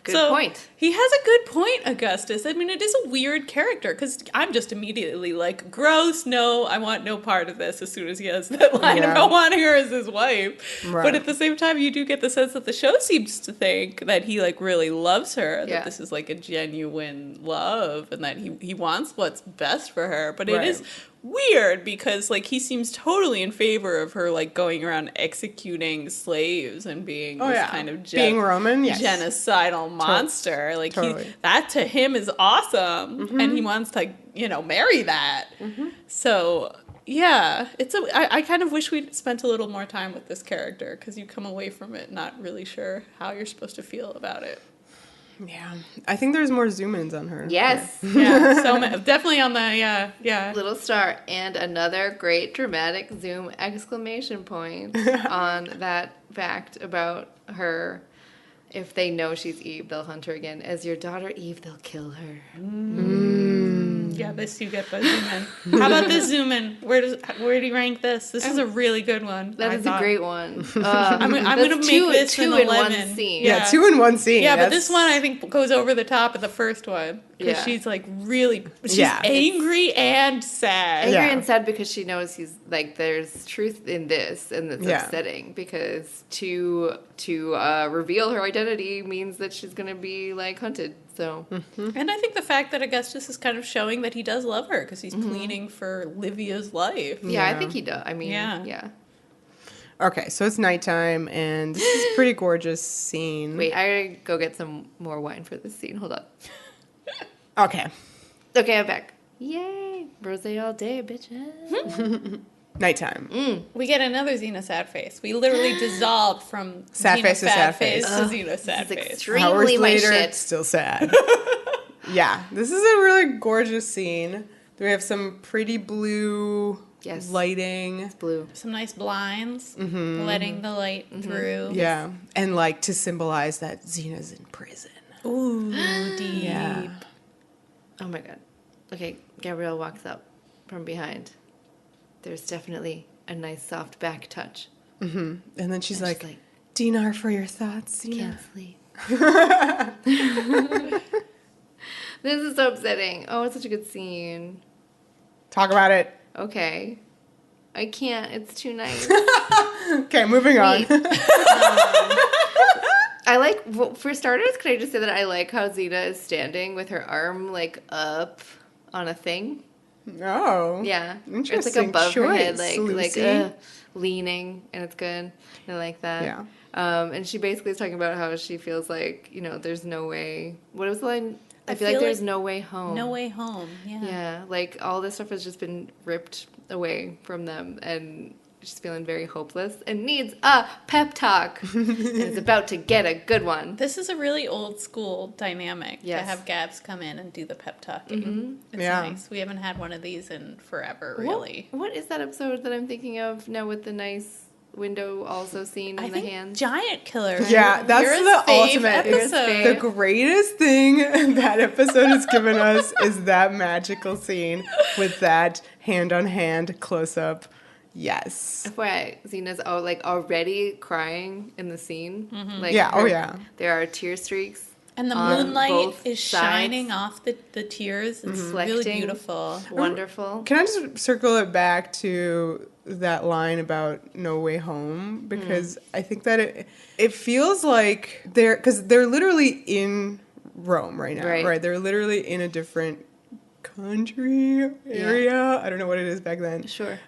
Good point. He has a good point, Augustus. I mean, it is a weird character because I'm just immediately like, gross, no, I want no part of this as soon as he has that line about wanting her as his wife. Right. But at the same time, you do get the sense that the show seems to think that he like really loves her, that this is like a genuine love and that he wants what's best for her. But it is weird because like he seems totally in favor of her like going around executing slaves and being this kind of being Roman, genocidal monster. Like Totally. that to him is awesome, and he wants to marry that. So yeah, I kind of wish we'd spent a little more time with this character because you come away from it not really sure how you're supposed to feel about it. Yeah, I think there's more zoom-ins on her. Yes. Yeah, so definitely on the Little star. And another great dramatic zoom exclamation point on that fact about her. If they know she's Eve, they'll hunt her again. As your daughter Eve, they'll kill her. Yeah, this you get by zoom in. How about this zoom in? Where do you rank this? This is a really good one. That is a great one. I'm going to make this two an in 11. one scene. Yeah, 2 in 1 scene. Yeah, but this one I think goes over the top of the first one because she's like she's angry and sad. Angry and sad because she knows he's like there's truth in this and it's upsetting because to reveal her identity means that she's going to be like hunted. So, and I think the fact that Augustus is kind of showing that he does love her because he's pleading for Livia's life. yeah, I think he does. I mean, Yeah. Okay, so it's nighttime, and this is a pretty gorgeous scene. Wait, I gotta go get some more wine for this scene. Hold on. Okay. Okay, I'm back. Yay! Rosé all day, bitches. Nighttime. We get another Xena sad face. We literally dissolved from Sad Xena face to sad face. to Xena sad This is face. extremely Hours my later, shit. it's still sad. Yeah, this is a really gorgeous scene. We have some pretty blue lighting. Blue. Some nice blinds, letting the light through. Yeah, and like to symbolize that Xena's in prison. Ooh, deep. Yeah. Oh my god. Okay, Gabrielle walks up from behind. There's definitely a nice soft back touch. And then she's And like, Dinar for your thoughts, Xena. Can't sleep. This is so upsetting. Oh, it's such a good scene. Talk about it. Okay. I can't. It's too nice. Okay, moving on. I like, well, for starters, can I just say that I like how Xena is standing with her arm, like, up on a thing? Oh. Yeah. Interesting It's, like, above her head, choice, like Lucy. leaning, and it's good. I like that. Yeah. And she basically is talking about how she feels like, you know, there's no way. What was the line? I feel feel like there's like no way home. No way home. Yeah. Yeah, like all this stuff has just been ripped away from them, and she's feeling very hopeless and needs a pep talk. And is about to get a good one. This is a really old school dynamic Yes. to have Gabs come in and do the pep talking. It's Yeah. nice. We haven't had one of these in forever, really. What is that episode that I'm thinking of now with the nice window also scene in I the think hands? Giant Killer. Yeah, that's Vera's the fave ultimate. episode. The greatest thing that episode has given us is that magical scene with that hand-on-hand close-up. Yes. FYI, Xena's already crying in the scene. Like Yeah, oh yeah. There are tear streaks. And the on moonlight both is sides. shining off the tears. It's really Reflecting. beautiful. Wonderful. Can I just circle it back to that line about No Way Home? Because I think that it feels like because they're literally in Rome right now, right? They're literally in a different country area. I don't know what it is back then. Sure.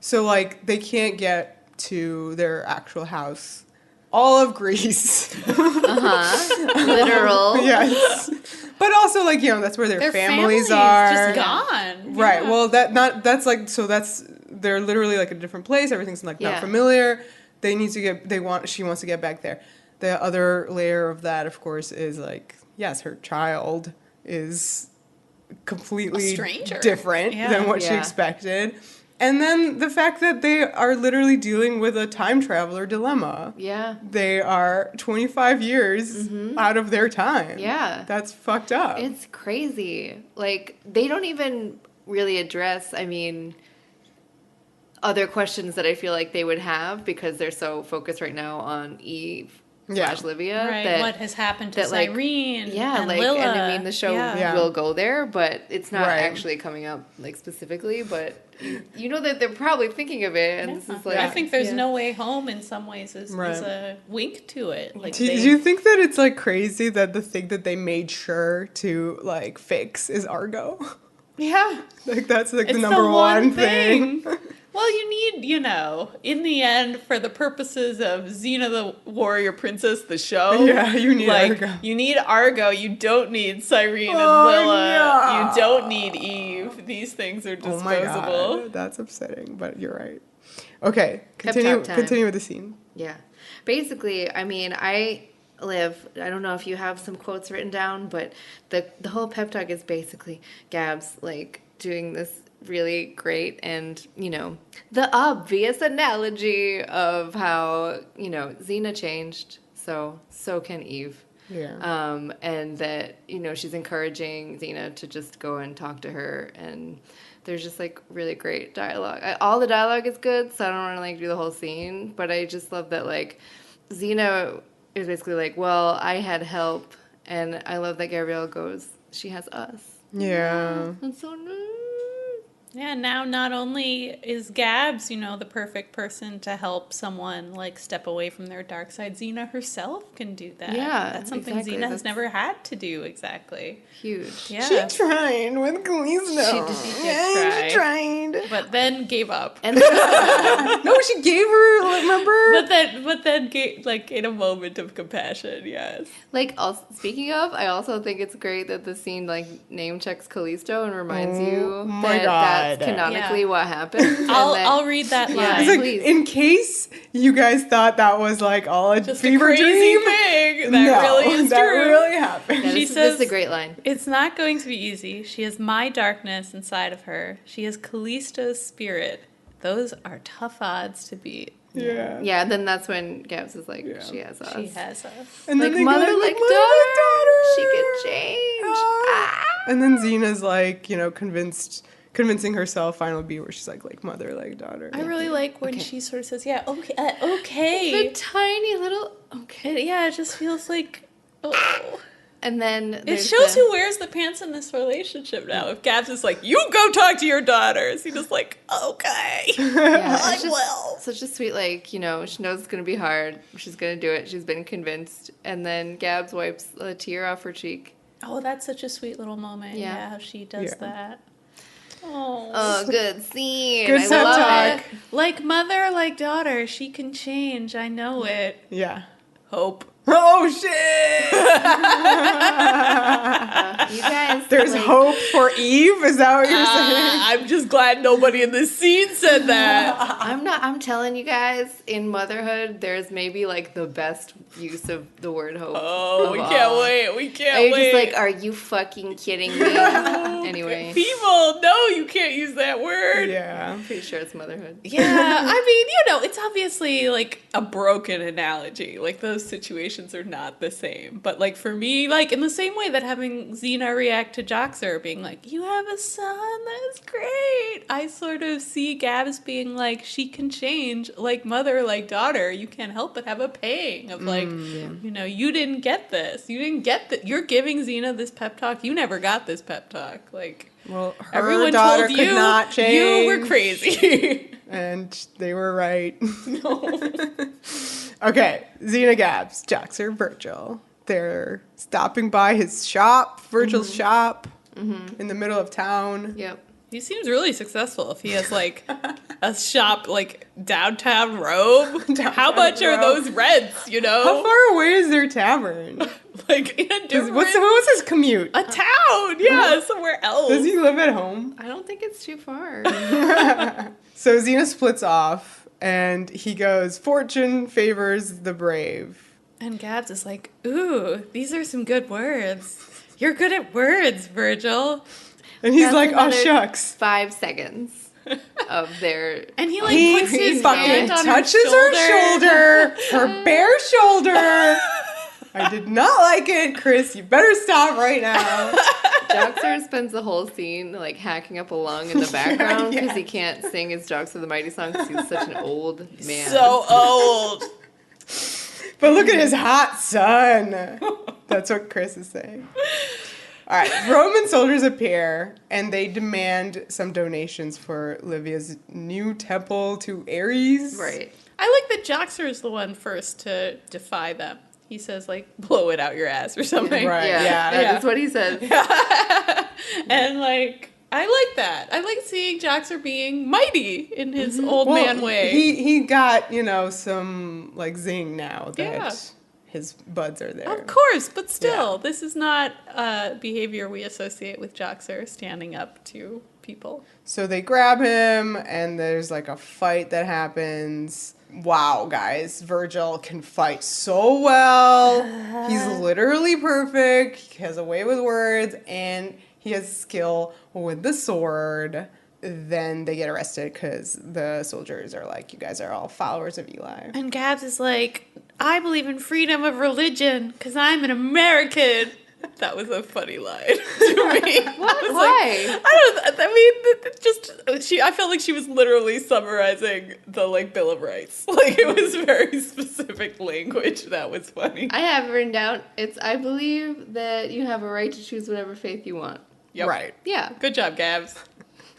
So like they can't get to their actual house. All of Greece. Literal. Yes. But also like, you know, that's where their families family's are. just gone. Right. Yeah. Well, they're literally like a different place. Everything's like not familiar. She wants to get back there. The other layer of that, of course, is like, yes, her child is completely A stranger. different than what she Yeah. expected. And then the fact that they are literally dealing with a time traveler dilemma. Yeah. They are 25 years out of their time. Yeah. That's fucked up. It's crazy. Like, they don't even really address, I mean, other questions that I feel like they would have because they're so focused right now on Eve / Livia. Right. That, What has happened to like, Cyrene and like, Lilla. and I mean, the show will go there, but it's not Right. actually coming up, like, specifically, but you know that they're probably thinking of it, and this is like... I think there's no way home in some ways is Right. a wink to it. Like Do you think that it's like crazy that the thing that they made sure to like fix is Argo? Yeah. Like that's like It's the number one thing. Well, you need, in the end, for the purposes of Xena the Warrior Princess, the show. Yeah, you need Argo. You need Argo. You don't need Cyrene and Oh, Lilla. yeah. You don't need Eve. These things are disposable. Oh my God, that's upsetting, but you're right. Okay, continue with the scene. Yeah. Basically, I mean, I don't know if you have some quotes written down, but the whole pep talk is basically Gabs, like, doing this really great and, the obvious analogy of how, Xena changed, so can Eve. Yeah. And that, she's encouraging Xena to just go and talk to her, and there's just, like, really great dialogue. All the dialogue is good, so I don't want to, like, do the whole scene, but I just love that, like, Xena is basically like, well, I had help, and I love that Gabrielle goes, she has us. Yeah. That's so nice. Yeah, now not only is Gabs, the perfect person to help someone like step away from their dark side, Xena herself can do that. Yeah, that's something exactly. Xena has never had to do exactly. Huge. Yeah, She tried with Callisto. She did try. She tried. But then gave up. And No, she gave her, remember? But then gave, in a moment of compassion, yes. also, speaking of, I also think it's great that the scene name checks Callisto and reminds you my that God. that's canonically Yeah. what happened. I'll read that line. Yeah. It's like, Please. in case you guys thought that was all a Just a fever crazy dream. thing. That No, really is that true. really happened. Yeah, She this says- is a great line. It's not going to be easy. She has my darkness inside of her. She has Callisto's spirit. Those are tough odds to beat. Yeah. Yeah, then that's when Gabs is like, Yeah. she has us. She has us. And then they go, mother, like, like mother, daughter. like She daughter. can change. Ah. And then Xena's convincing herself finally be where she's like mother, like daughter. I really like when Okay. she sort of says, okay. The tiny little okay. It just feels like, oh. And then It there's shows who wears the pants in this relationship now. If Gabs is like, you go talk to your daughters. He just like, okay. Yeah, I it's just will. such a sweet, she knows it's going to be hard. She's going to do it. She's been convinced. And then Gabs wipes a tear off her cheek. Oh, that's such a sweet little moment. Yeah. Yeah, how she does Yeah. that. Oh. Oh, good scene. Good I set love talk. it. Like mother, like daughter, she can change. I know it. Yeah. Hope. Oh shit! You guys. There's hope for Eve. Is that what you're saying? I'm just glad nobody in this scene said that. I'm telling you guys, in motherhood, there's maybe the best use of the word hope. Oh, of we all. can't wait. We can't Are you wait. just are you fucking kidding me? Anyway, People, no, you can't use that word. Yeah. I'm pretty sure it's motherhood. Yeah, I mean, it's obviously a broken analogy. Those situations are not the same. But for me, in the same way that having Xena react to Joxer being like, you have a son, that's great. I sort of see Gabs being like, she can change, like mother, like daughter. You can't help but have a pang of you didn't get this. You didn't get that. You're giving Xena this pep talk. You never got this pep talk. Well, her Everyone daughter told could you not change. you were crazy. And they were right. No. Okay, Xena, Gabs, Joxer, Virgil. They're stopping by his shop, Virgil's shop, in the middle of town. Yep. He seems really successful if he has a shop downtown Rome. How much are Rome. those rents, How far away is their tavern? In a different What was his commute? a town, yeah, somewhere else. Does he live at home? I don't think it's too far. So Xena splits off, and he goes, fortune favors the brave. And Gabs is like, ooh, these are some good words. You're good at words, Virgil. And he's That's like, oh, another shucks. 5 seconds of their. And he He puts his fucking hand on touches her shoulder, her bare shoulder. I did not like it, Chris. You better stop right now. Joxer spends the whole scene hacking up a lung in the background because Yeah. he can't sing his Joxer the Mighty song because he's such an old man. So old. But look at his hot son. That's what Chris is saying. All right, Roman soldiers appear, and they demand some donations for Livia's new temple to Ares. Right. I like that Joxer is the one first to defy them. He says, blow it out your ass or something. Right. Yeah, Yeah. that's what he says. And, I like that. I like seeing Joxer being mighty in his old man way. He got, some, zing now that Yeah. his buds are there. Of course, but still, Yeah. this is not behavior we associate with Joxer, standing up to people. So they grab him, and there's, a fight that happens. Wow, guys, Virgil can fight so well. He's literally perfect. He has a way with words, and he has skill with the sword. Then they get arrested because the soldiers are like, you guys are all followers of Eli. And Gabs is like, I believe in freedom of religion because I'm an American. That was a funny line to me. What? Why? I felt like she was literally summarizing the Bill of Rights. It was very specific language that was funny. I have written down, I believe that you have a right to choose whatever faith you want. Yep. Right. Yeah. Good job, Gabs.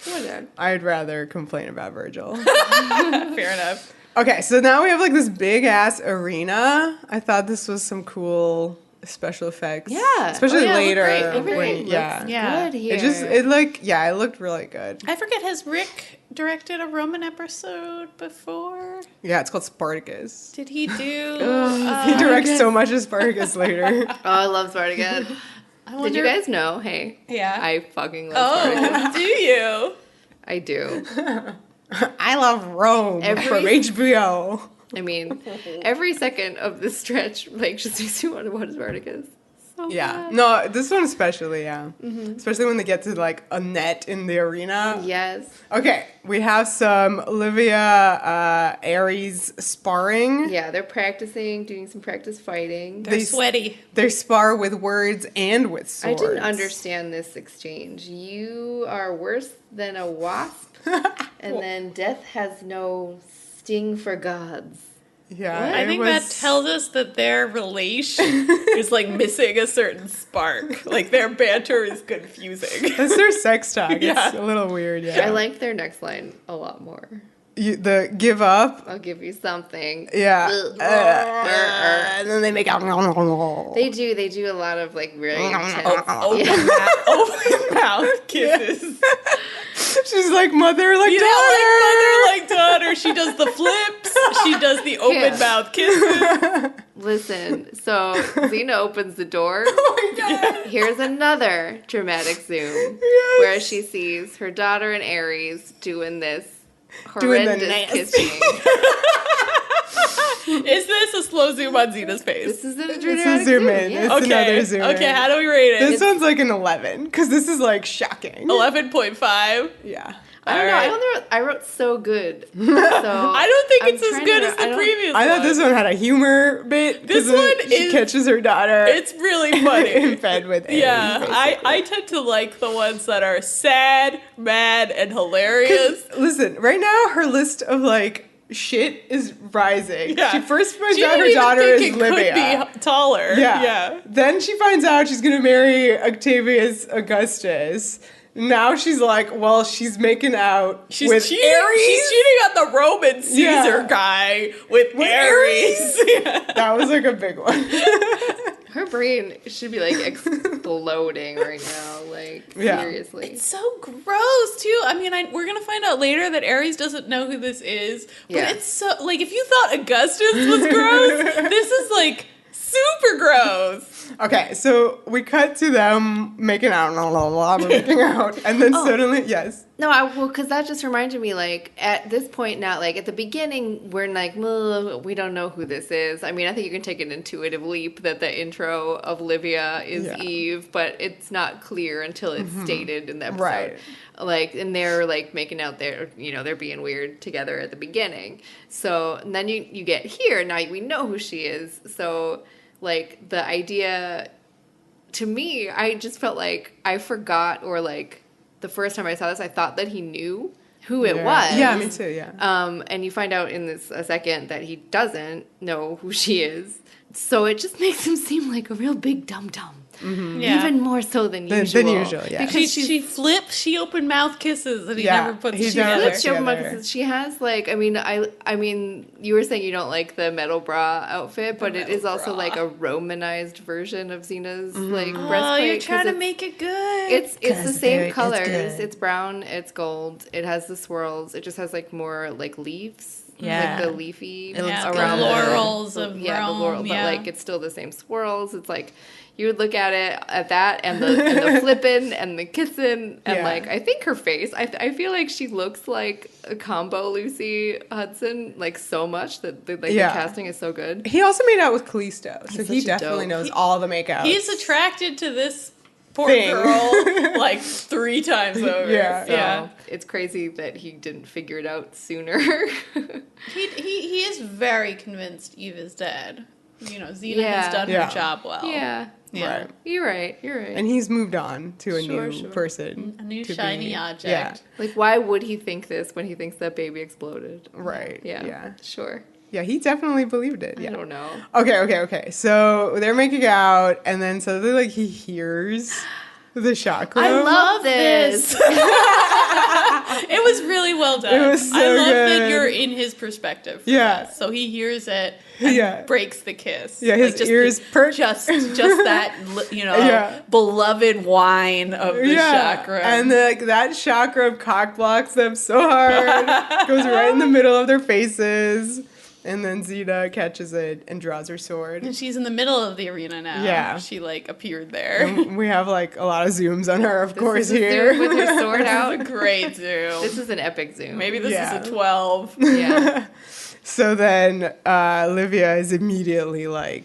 Whatever. I'd rather complain about Virgil. Fair enough. Okay, so now we have like this big ass arena. I thought this was some cool special effects. Yeah. Especially Oh, yeah, it looked later. great. Everything looks Yeah. good here. It looked really good. I forget, has Rick directed a Roman episode before? Yeah, it's called Spartacus. Did he do? He directs so much of Spartacus later. Oh, I love Spartacus. I Did wonder- you guys know? Hey. Yeah. I fucking love Spartacus. Oh, do you? I do. I love Rome from HBO. I mean, every second of this stretch, like, just makes me want to watch Spartacus. So Yeah. bad. No, this one especially, yeah. Especially when they get to like a net in the arena. Yes. Okay, we have some Livia Ares sparring. Yeah, they're practicing, doing some practice fighting. They're They- sweaty. They spar with words and with I swords. didn't understand this exchange. You are worse than a wasp, and then death has no sting for gods. Yeah, What? I it think was- that tells us that their relation is like missing a certain spark. Like their banter is confusing. That's their sex talk. Yeah. It's a little weird, yeah. I like their next line a lot more. The give up. I'll give you something. Yeah. Ugh. And then they make out. They do a lot of like very intense. Open mouth kisses. She's like mother, like You daughter. know, like mother, like daughter. She does the flips. She does the open Yeah. mouth kisses. Listen, so Xena opens the door. Oh my god. Here's another dramatic zoom Yes. where she sees her daughter and Ares doing this Doing the horrendous nasty- kissing. Is this a slow zoom on Xena's face? This is a It's dramatic a zoom in. yeah. It's Okay. another zoom in. Okay, how do we rate it? This one's like an 11 because this is like shocking. 11.5. Yeah. I don't know. Alright. I wrote so good. So I don't think I'm it's as trying good to- as I the don't- previous I thought this one had a humor bit. 'cause This one she is- catches her daughter It's really funny. in bed with Ares, Yeah, basically. I tend to like the ones that are sad, mad, and hilarious. 'Cause, listen, right now her list of like shit is rising. Yeah. She first finds She out didn't her even daughter think is it Livia. could be taller. Yeah. Yeah. Then she finds out she's gonna marry Octavius Augustus. Now she's like, well, she's making out She's with cheating. Ares. She's cheating on the Roman Caesar Yeah. guy with With Ares. Yeah. That was like a big one. her brain should be like exploding right now. Like Yeah. seriously. It's so gross too. I mean, we're gonna find out later that Ares doesn't know who this is. But Yeah. it's so like if you thought Augustus was gross, this is like super gross. Okay, so we cut to them making out, making out, and then suddenly, yes. No, because that just reminded me, like, at this point now, like, at the beginning, we're like, we don't know who this is. I mean, I think you can take an intuitive leap that the intro of Livia is Yeah. Eve, but it's not clear until it's stated in the episode. Right. Like, and they're, like, making out their, they're being weird together at the beginning. So, and then you get here, now we know who she is. So, like, the idea, to me, I just felt like I forgot, or, like, the first time I saw this, I thought that he knew who it was. Yeah, me too, yeah. And you find out in a second that he doesn't know who she is. So it just makes him seem like a real big dum-dum. Yeah. Even more so than Than usual. usual, yeah. Because She flips, she open mouth kisses, and he Yeah, never puts he together. never Let's show together. because she has like I mean you were saying you don't like the metal bra outfit, but it is also bra. like a Romanized version of Xena's like Oh, breastplate. you're 'cause trying to it's- make it good. It's the 'Cause same it's colors. good. It's brown. It's gold. It has the swirls. It just has like more like leaves. Yeah. Like the leafy It looks yeah, around the laurels of yeah, Rome. the laurel, yeah. but like it's still the same swirls. It's like you would look at it at that and the flipping and the kissing and Yeah. like I think her face. I feel like she looks like a combo Lucy Hudson like so much that the Yeah. casting is so good. He also made out with Callisto, so He's he such a definitely dope. knows all the makeouts. He's attracted to this poor Thing. girl like 3 times over. Yeah. So yeah. it's crazy that he didn't figure it out sooner. He is very convinced Eve is dead. You know, Xena Yeah. has done Yeah. her job well. yeah. Yeah. Right. You're right. You're right. And he's moved on to a Sure, new sure. person. A new to shiny be- object. Yeah. Like, why would he think this when he thinks that baby exploded? Right. Yeah. Yeah. Sure. Yeah, he definitely believed it. I Yeah. don't know. Okay. So they're making out, and then suddenly, like, he hears the chakra. I love this. It was really well done. It was so I love good. that you're in his perspective. For Yeah. this. So he hears it and Yeah. breaks the kiss. Yeah, his just ears perk. Just that, Yeah. beloved whine of the chakra. And that chakra cock blocks them so hard. Goes right in the middle of their faces. And then Xena catches it and draws her sword. And she's in the middle of the arena now. Yeah. She appeared there. And we have a lot of zooms on her, of course, This is a here. zoom with her sword out. Great zoom. This is an epic zoom. Maybe this Yeah. is a 12. Yeah. So then Livia is immediately on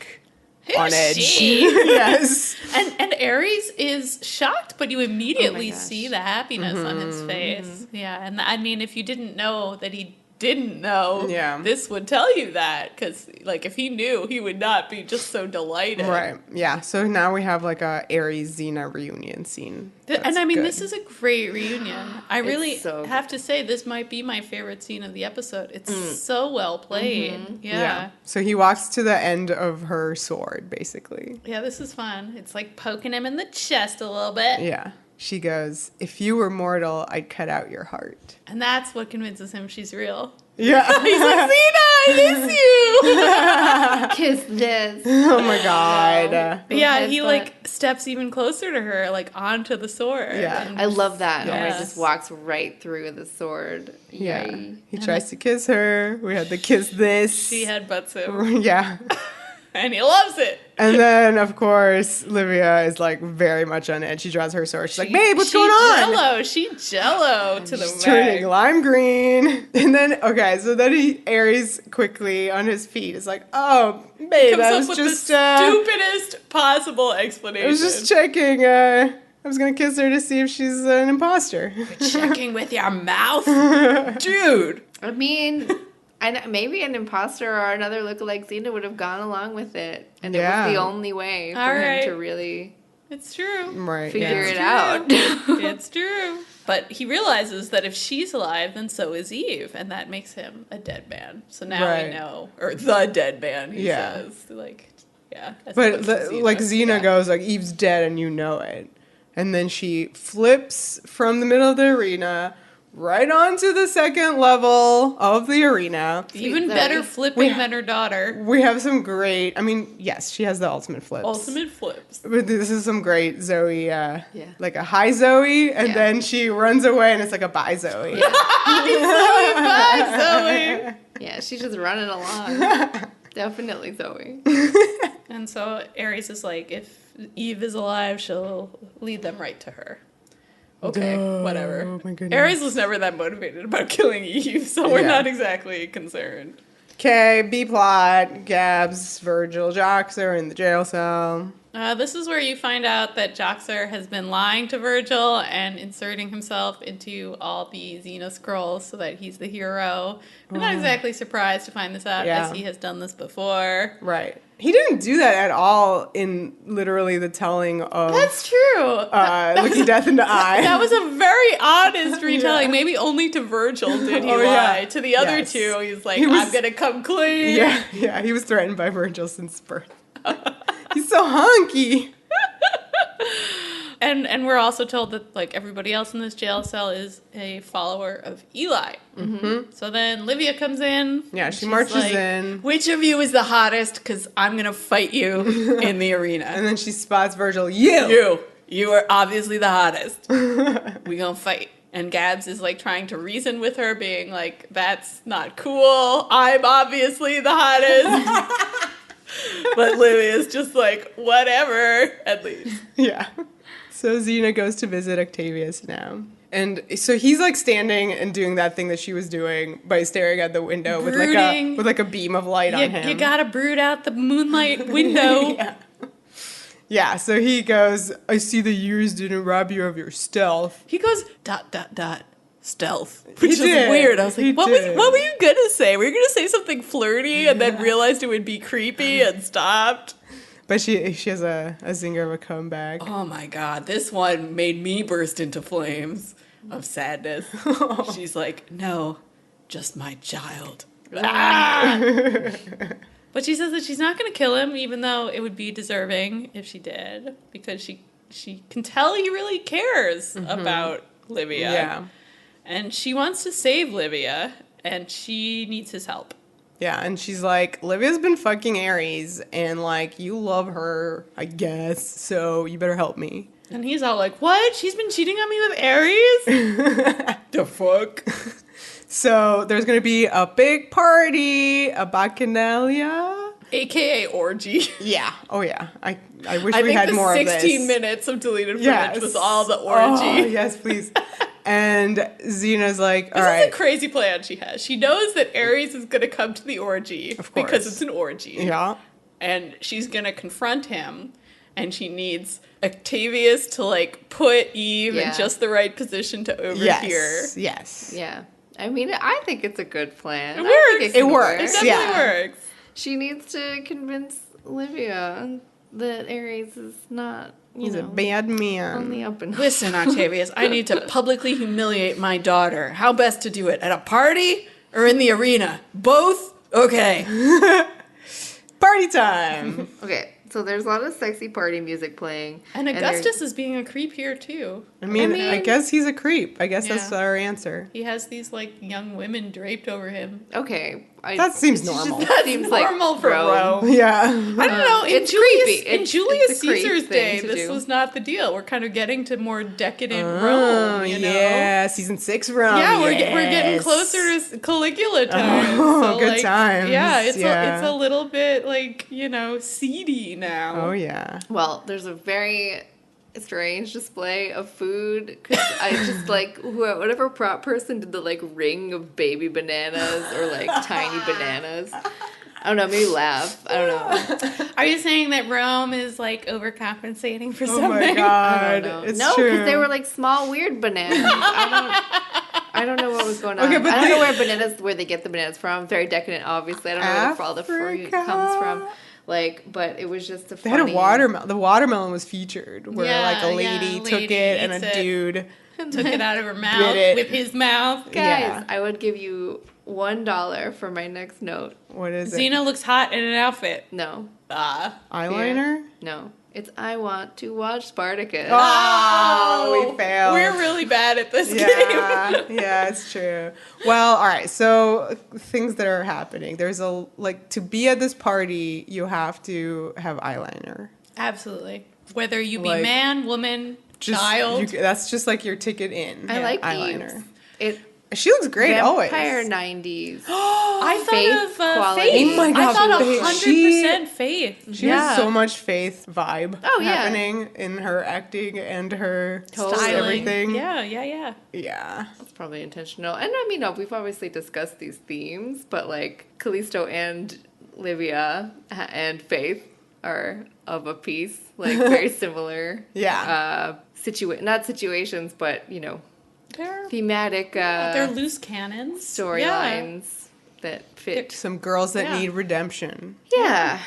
Who's edge. she? Yes. And Ares is shocked, but you immediately gosh. see the happiness on his face. Yeah, and I mean, if you didn't know that he didn't know, this would tell you that, because if he knew, he would not be just so delighted. Right. Yeah. So now we have a Ares Xena reunion scene. And I mean, good. this is a great reunion. I really so have to say, this might be my favorite scene of the episode. It's so well played. Yeah. So he walks to the end of her sword, basically. Yeah, this is fun. It's poking him in the chest a little bit. Yeah. She goes, "If you were mortal, I'd cut out your heart." And that's what convinces him she's real. Yeah. He's like, Xena, I miss you. Kiss this. Oh my god. Yeah, he Headbutt. steps even closer to her, onto the sword. Yeah. And I love that. Where Yes. he just walks right through the sword. Yeah. Yay. He tries to kiss her. We had the kiss this. she headbutts him, Yeah. and he loves it. And then, of course, Livia is very much on edge. She draws her sword. She's like, "Babe, what's going on?" She jello to the She's turning max. lime green. And then, so then Ares quickly on his feet is like, "Oh, babe, Comes I up was with just, the stupidest possible explanation. I was just checking. I was going to kiss her to see if she's an imposter." checking with your mouth, dude. I mean, maybe an imposter or another lookalike Xena would have gone along with it. And it was the only way for All him right. to really It's true. Right. figure yeah. it out. It's true. But he realizes that if she's alive, then so is Eve, and that makes him a dead man. So now Right. we know, or the dead man. He Yeah. says, as But opposed to Xena Yeah. goes Eve's dead and you know it. And then she flips from the middle of the arena right onto the second level of the arena. Even Zoe. better flipping than her daughter. We have some great, yes, she has the ultimate flips. Ultimate flips. But this is some great Zoe, like a hi Zoe, and Yeah. then she runs away and it's like a bye Zoe. Bye, Zoe. Yeah, she's just running along. Definitely Zoe. And so Ares is like, if Eve is alive, she'll lead them right to her. Okay, Oh, whatever. my goodness. Ares was never that motivated about killing Eve, so we're Yeah. not exactly concerned. Okay, B plot, Gabs, Virgil, Joxer in the jail cell. This is where you find out that Joxer has been lying to Virgil and inserting himself into all the Xena scrolls so that he's the hero. We're not exactly surprised to find this out, Yeah. as he has done this before. Right. He didn't do that at all in literally the telling of That's true. looking death in the eye. That was a very honest retelling. Maybe only to Virgil did he Oh, lie. yeah. To the other Yes. two, he's like, He was- I'm going to come clean. Yeah, he was threatened by Virgil since birth. He's so hunky. And we're also told that everybody else in this jail cell is a follower of Eli. Mm-hmm. So then Livia comes in. Yeah, and she she's marches like, in. Which of you is the hottest? Because I'm gonna fight you in the arena. And then she spots Virgil. You. You are obviously the hottest. We gonna fight. And Gabs is trying to reason with her, being like, "That's not cool. I'm obviously the hottest." But Livia's just like, whatever, at least. Yeah. So Xena goes to visit Octavius now. And so he's standing and doing that thing that she was doing by staring at the window Brooding. with a beam of light on him. You gotta brood out the moonlight window. Yeah, so he goes, "I see the years didn't rob you of your stealth." He goes, ... stealth. Which is did. weird. I was He like, what did. were you gonna say? Were you gonna say something flirty and then realized it would be creepy and stopped? But she has a zinger of a comeback. Oh my god, this one made me burst into flames of sadness. She's like, no, just my child. Ah! But she says that she's not going to kill him, even though it would be deserving if she did, because she she can tell he really cares about Livia. Yeah. And she wants to save Livia, and she needs his help. Yeah, and she's like, Livia's been fucking Ares, and, like, you love her, I guess, so you better help me. And he's all like, what? She's been cheating on me with Ares? The fuck? So there's going to be a big party, a bacchanalia. a.k.a. orgy. Yeah. Oh, yeah. I wish I we think had the more of this. 16 minutes of deleted footage Yes. was all the orgy. Oh, yes, please. And Xena's like, all This right. is a crazy plan she has. She knows that Ares is going to come to the orgy. Of course. Because it's an orgy. Yeah. And she's going to confront him. And she needs Octavius to, like, put Eve in just the right position to overhear. Yes. Yes. Yeah. I mean, I think it's a good plan. It I think works. can It works. It definitely Yeah. works. She needs to convince Livia that Ares is not, He's a bad man. only up and Listen, Octavius, I need to publicly humiliate my daughter. How best to do it? At a party or in the arena? Both? Okay. Party time. Okay, so there's a lot of sexy party music playing. And Augustus is being a creep here, too. I mean, I guess he's a creep. I guess that's Yeah. our answer. He has these, like, young women draped over him. Okay. That seems normal. That seems like Normal for Rome. Rome. Yeah. I don't know. In It's Julius, creepy. in It's Julius a creep Caesar's thing day, to this do. was not the deal. We're kind of getting to more decadent Oh, Rome, you know? yeah. Season 6 Rome. Yeah, we're getting yes. closer to Caligula times. Oh, good times. Yeah, it's Yeah. a little bit like, you know, seedy now. Oh, yeah. Well, there's a very strange display of food because I just like whatever prop person did the like ring of baby bananas or like tiny bananas. I don't know, maybe laugh. I don't know. Are you saying that Rome is like overcompensating for Oh, something? my I God. don't know. It's No, true. because they were like small weird bananas. I don't know what was going on. Okay, but I don't they- know where they get the bananas from. Very decadent, obviously. I don't know where the all the fruit Africa. comes from. Like, but it was just a They funny. had a watermelon. The watermelon was featured where Yeah, like a yeah, lady a took lady it and eats a it. dude. Took it out of her mouth it. with his mouth. Guys, Yeah. I would give you $1 for my next note. What is it? Xena looks hot in an outfit. No, Eyeliner? no. It's I want to watch Spartacus. Oh, we failed. We're really bad at this game. Yeah, yeah, it's true. Well, all right. So things that are happening. There's a like to be at this party, you have to have eyeliner. Absolutely. Whether you be Like, man, woman, Just child. that's just like your ticket in. I like eyeliner. Eve's. It She looks great always. Vampire 90s. I thought Faith of quality. Faith. Oh my God, I thought Faith. 100% Faith. She Yeah. has so much faith vibe Oh, yeah. happening in her acting and her Totally. Styling. everything. Yeah, yeah, yeah. Yeah. That's probably intentional. And I mean, no, we've obviously discussed these themes, but like Callisto and Livia and Faith are of a piece, like very similar. Yeah. Not situations, but you know, They're, thematic they're loose cannons. storylines that fit. Some girls that Yeah. need redemption. Yeah.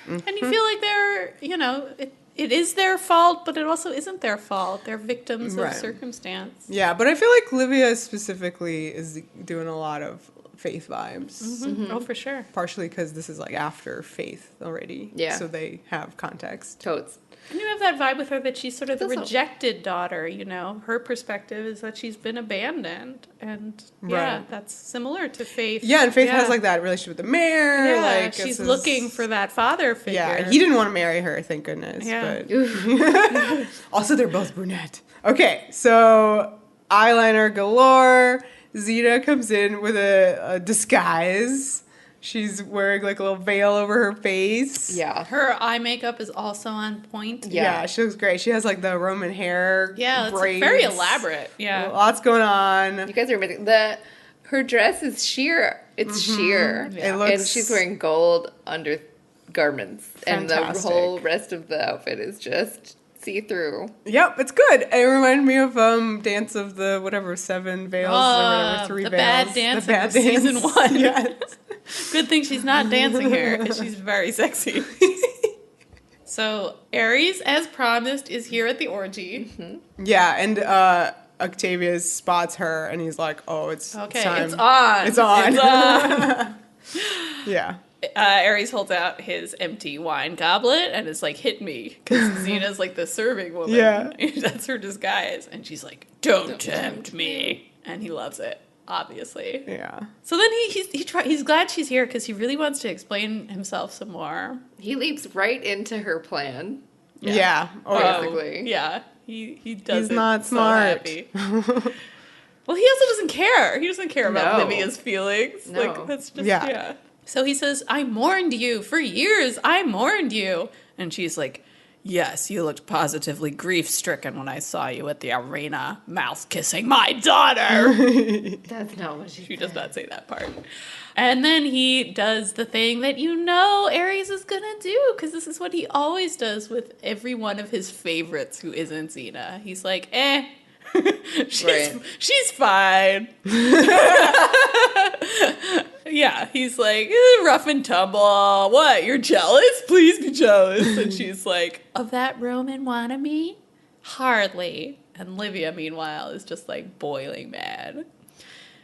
Yeah. And you feel like they're, you know, it is their fault, but it also isn't their fault. They're victims Right. of circumstance. Yeah, but I feel like Livia specifically is doing a lot of faith vibes. Oh, for sure. Partially because this is like after faith already. Yeah. So they have context. Totes. And you have that vibe with her that she's sort of the It's also- rejected daughter, you know. Her perspective is that she's been abandoned. And yeah, Right. that's similar to Faith. Yeah, and Faith has like that relationship with the mayor. Yeah, like she's it's this- looking for that father figure. Yeah, he didn't want to marry her, thank goodness. Yeah. But also, they're both brunette. Okay, so eyeliner galore. Xena comes in with a disguise. She's wearing like a little veil over her face. Yeah. Her eye makeup is also on point. Yeah. She looks great. She has like the Roman hair. Yeah, it's braids. very elaborate. Yeah. Lots going on. You guys are amazing. Her dress is sheer. It's sheer. It looks And she's wearing gold undergarments. And the Fantastic. whole rest of the outfit is just see-through. Yep, it's good. It reminded me of Dance of the whatever 7 veils or whatever 3 the veils. Bad Dance The Bad of season Dance. 1. Yes. Good thing she's not dancing here because she's very sexy. So Ares, as promised, is here at the orgy. Yeah, and Octavius spots her and he's like, "Oh, it's Okay, time. it's on. It's on." It's on. Yeah. Ares holds out his empty wine goblet and is like, hit me. Because Xena's like the serving woman. Yeah. That's her disguise. And she's like, don't tempt me. And he loves it, obviously. Yeah. So then he's glad she's here because he really wants to explain himself some more. He leaps right into her plan. Yeah. Oh, basically. Yeah. He does. He's it not so smart. happy. Well, he also doesn't care. He doesn't care about No. Livia's feelings. No. Like, that's just, Yeah. yeah. So he says, I mourned you. For years, I mourned you. And she's like, yes, you looked positively grief-stricken when I saw you at the arena, mouth-kissing my daughter. That's not what She does not say that part. And then he does the thing that you know Ares is going to do, because this is what he always does with every one of his favorites who isn't Xena. He's like, she's fine. Yeah, he's like, rough and tumble. What, you're jealous? Please be jealous. And she's like, of that Roman wannabe? Hardly. And Livia, meanwhile, is just like boiling mad.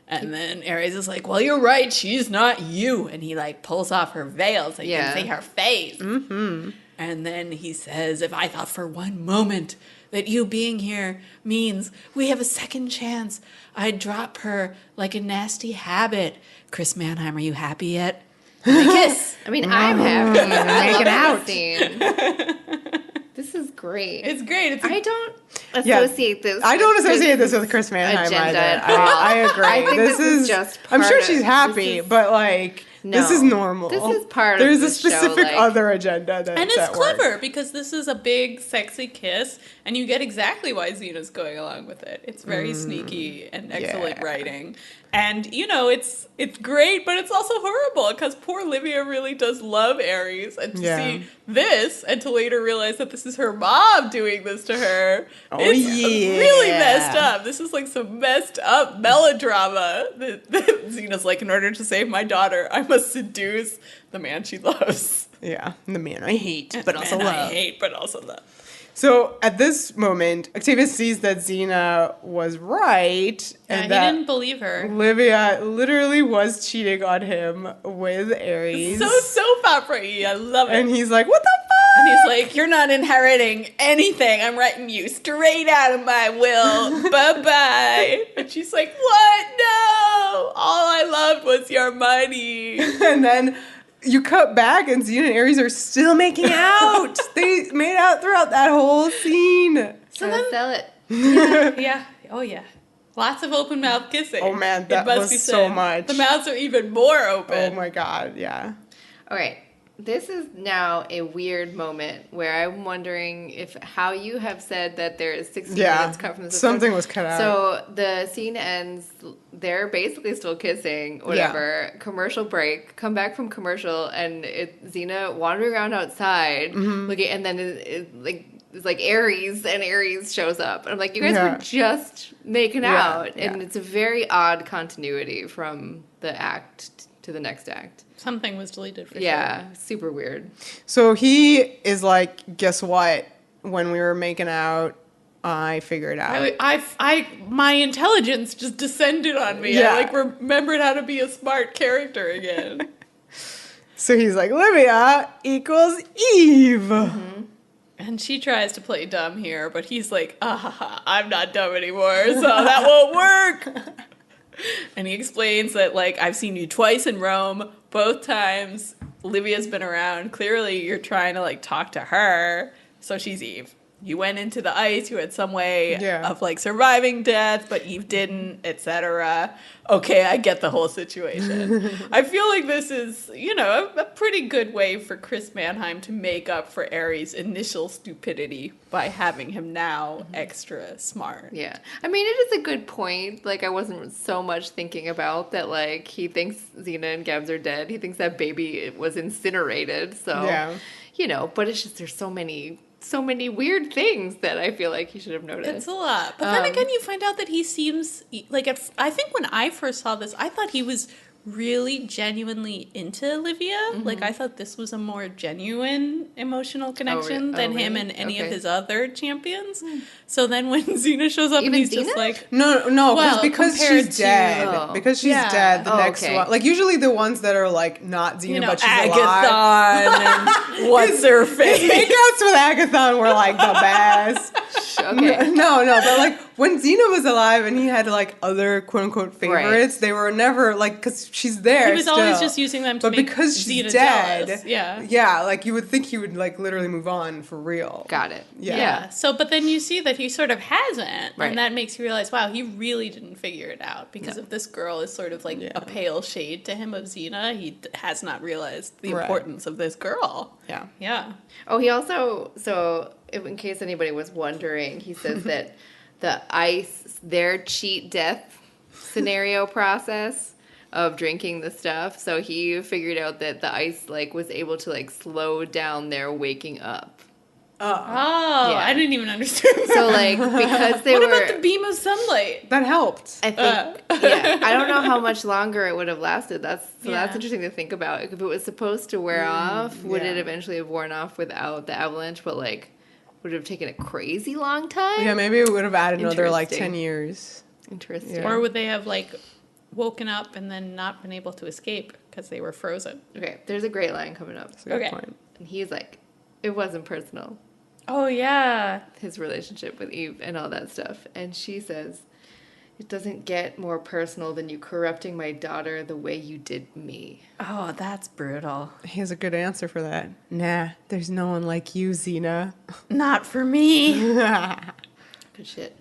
And then Ares is like, well, you're right, she's not you. And he like pulls off her veil so you can see her face. Mm-hmm. And then he says, if I thought for one moment that you being here means we have a second chance, I'd drop her like a nasty habit. Chris Manheim, are you happy yet? Kiss. I mean, I'm happy. I Make it love out. this scene. This is great. It's great. I don't associate this. I don't associate this with Chris Manheim agenda either. at all. I agree. I think this is just I'm part sure of- she's happy, this is- but like this is normal. This is part There's of a the show, specific like- other agenda that And it's that clever works. because this is a big, sexy kiss, and you get exactly why Xena's going along with it. It's very sneaky and excellent yeah. writing. And, you know, it's great, but it's also horrible because poor Livia really does love Ares. And to see this and to later realize that this is her mom doing this to her, it's really messed up. This is like some messed up melodrama that Xena's like, in order to save my daughter, I must seduce the man she loves. Yeah, the man I hate, but also Man love. I hate, but also love. So at this moment, Octavius sees that Xena was right, Yeah, and he that didn't believe her. Livia literally was cheating on him with Ares. So soap opera-y. I love it. And he's like, "What the fuck?" And he's like, you're not inheriting anything. I'm writing you straight out of my will. Bye-bye. And she's like, what? No. All I loved was your money. And then you cut back, and Xena and Ares are still making out. They made out throughout that whole scene. So then sell it. Yeah. Oh, yeah. Lots of open mouth kissing. Oh, man, It that must was be so said. much. The mouths are even more open. Oh my god, yeah. Okay, this is now a weird moment where I'm wondering if how you have said that there is 60 minutes cut from the system. Something was cut out. So the scene ends, they're basically still kissing, whatever. Yeah. Commercial break, come back from commercial, and Xena wandering around outside, looking, and then it's like Ares, and Ares shows up. And I'm like, you guys were just making out. And it's a very odd continuity from the act to the next act. Something was deleted for sure. Yeah, super weird. So he is like, guess what? When we were making out, I figured out. My intelligence just descended on me. Yeah. I like remembered how to be a smart character again. So he's like, Livia equals Eve. And she tries to play dumb here, but he's like, I'm not dumb anymore, so that won't work. And he explains that, like, I've seen you twice in Rome. Both times Livia's been around. Clearly you're trying to, like, talk to her. So she's Eve. You went into the ice. You had some way of, like, surviving death, but Eve didn't, etc. Okay, I get the whole situation. I feel like this is, you know, a pretty good way for Chris Manheim to make up for Ares' initial stupidity by having him now extra smart. Yeah. I mean, it is a good point. Like, I wasn't so much thinking about that, like, he thinks Xena and Gabs are dead. He thinks that baby was incinerated. So, you know, but it's just there's so many weird things that I feel like he should have noticed. It's a lot. But then again, you find out that he seems like, I think when I first saw this, I thought he was really genuinely into Livia. Like, I thought this was a more genuine emotional connection than him and any of his other champions. So then when Xena shows up and he's just like... No, well, because she's dead. Oh. Because she's dead, the next one... Like, usually the ones that are, like, not Xena, but she's alive. Agathon and what's her face? His makeouts with Agathon were, like, the best. Okay. No, but, like, when Xena was alive and he had, like, other quote-unquote favorites, they were never, like... Because she's there He was always just using them to make because she's Xena dead, jealous. Yeah. Yeah, like, you would think he would, like, literally move on for real. Got it. Yeah. So, but then you see that he sort of hasn't, Right. and that makes you realize, wow, he really didn't figure it out because if this girl is sort of like a pale shade to him of Xena, he has not realized the importance of this girl. Yeah. Yeah. Oh, he also, so in case anybody was wondering, he says that the ice, their cheat death scenario process of drinking the stuff, so he figured out that the ice, like, was able to, like, slow down their waking up. Oh, Yeah. I didn't even understand that. So, like, because they what were... about the beam of sunlight? That helped. I think, yeah. I don't know how much longer it would have lasted. That's Yeah. interesting to think about. If it was supposed to wear off, would it eventually have worn off without the avalanche? But, like, would it have taken a crazy long time? Yeah, maybe it would have added another, like, Interesting. 10 years. Interesting. Yeah. Or would they have, like, woken up and then not been able to escape because they were frozen? Okay, there's a great line coming up. That's a good Okay. point. And he's like, it wasn't personal, Oh, yeah. his relationship with Eve and all that stuff. And she says, it doesn't get more personal than you corrupting my daughter the way you did me. Oh, that's brutal. He has a good answer for that. Nah, there's no one like you, Xena. Not for me. Good shit.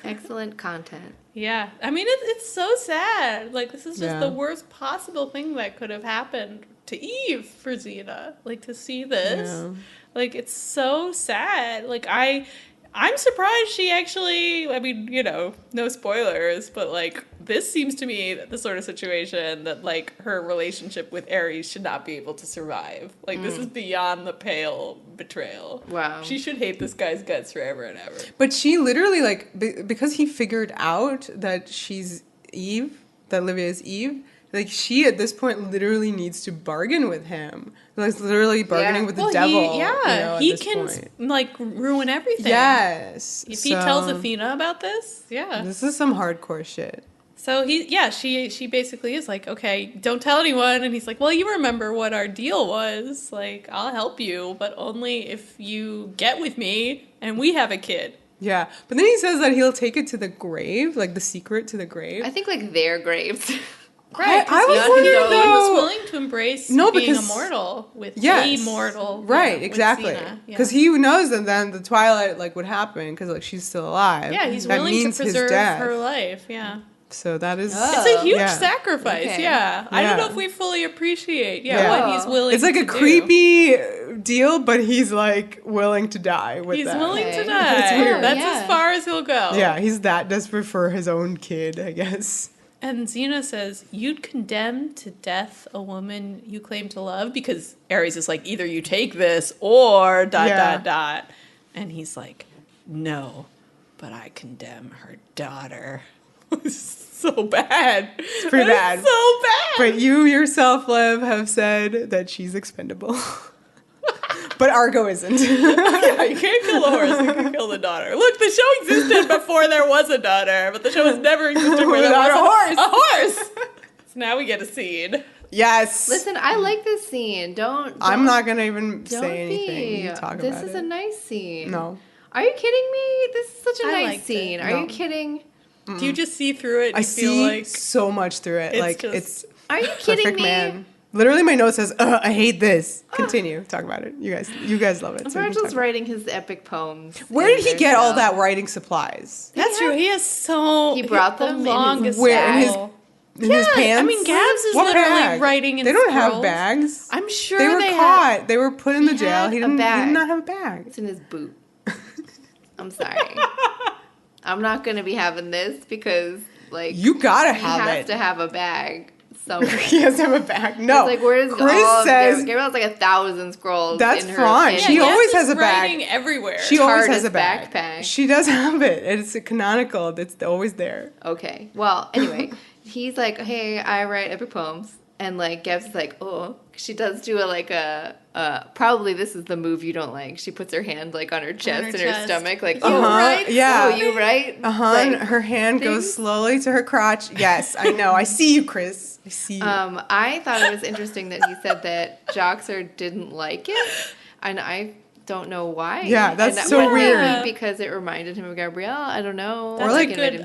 Excellent content. Yeah. I mean, it's so sad. Like, this is just Yeah. the worst possible thing that could have happened to Eve for Xena. Like, to see this. Yeah. Like, it's so sad. Like, I'm surprised she actually, I mean, you know, no spoilers, but, like, this seems to me the sort of situation that, like, her relationship with Ares should not be able to survive. Like, this is beyond the pale betrayal. Wow. She should hate this guy's guts forever and ever. But she literally, like, because he figured out that she's Eve, that Livia is Eve, like, she at this point literally needs to bargain with him. Like, literally bargaining with the devil. He can, like, ruin everything. Yes. If he tells Athena about this, This is some hardcore shit. So she basically is like, okay, don't tell anyone. And he's like, well, you remember what our deal was. Like, I'll help you, but only if you get with me and we have a kid. Yeah. But then he says that he'll take it to the grave, like the secret to the grave. I think, like, their graves. Right. I was wondering, he was though. willing to embrace being immortal with a mortal. Right, with exactly. Because he knows that then the twilight, like, would happen because, like, she's still alive. Yeah, he's that willing to means his preserve death. her life. Yeah. So that is... It's a huge Yeah. sacrifice, Okay. yeah. I don't Yeah. know if we fully appreciate Yeah. what he's willing It's like to a do. creepy deal, but he's, like, willing to die with He's that. willing to Okay. die. It's weird. That's Yeah. as far as he'll go. Yeah, he's that desperate for his own kid, I guess. And Xena says, you'd condemn to death a woman you claim to love? Because Ares is like, either you take this or ... And he's like, no, but I condemn her daughter. So bad. It's pretty bad. So bad. But you yourself, Liv, have said that she's expendable. But Argo isn't. Yeah, you can't kill a horse, you can kill the daughter. Look, the show existed before there was a daughter, but the show has never existed where there Without was a horse. A horse. So now we get a scene. Yes. Listen, I like this scene. Don't I'm not going to even don't say anything. be. You talk This about is it. a nice scene. No. Are you kidding me? This is such a I nice liked it. scene. Are No. you kidding? Do you just see through it and I you feel see like... so much through it. It's Like, just- it's Are you kidding perfect me? man. Literally, my note says, I hate this. Continue. Talk about it. You guys love it. so you can Virgil's talk about writing his epic poems. it. Where in did he their get all show. that writing supplies? That's true. He has so... He brought the them in his longest Where? In his- style. In his pants? I mean, Gabs is What literally bag? writing in They don't have scrolls. bags. I'm sure They were caught. had... They were put in the jail. had He a didn't. He bag. did not have a bag. It's in his boot. I'm sorry. I'm not going to be having this because, like, You gotta he have has it. to have a bag somewhere. He has to have a bag. No. It's like, where is Chris all says Gabriel has like 1,000 scrolls. That's in her fine. in She his- always Gabs has is a bag. writing everywhere. She always has TARDIS a bag. backpack. She does have it. It's canonical. It's always there. Okay. Well, anyway, he's like, hey, I write epic poems. And, like, Gabs is like, oh. She does do probably this is the move you don't like. She puts her hand, like, on her chest and her stomach. Like, You write? Yeah. Oh, you write? Like, her hand goes slowly to her crotch. Yes, I know. I see you, Chris. I see you. I thought it was interesting that he said that Joxer didn't like it. And I don't know why. Yeah, that's so weird. Because it reminded him of Gabrielle. I don't know. That's or like good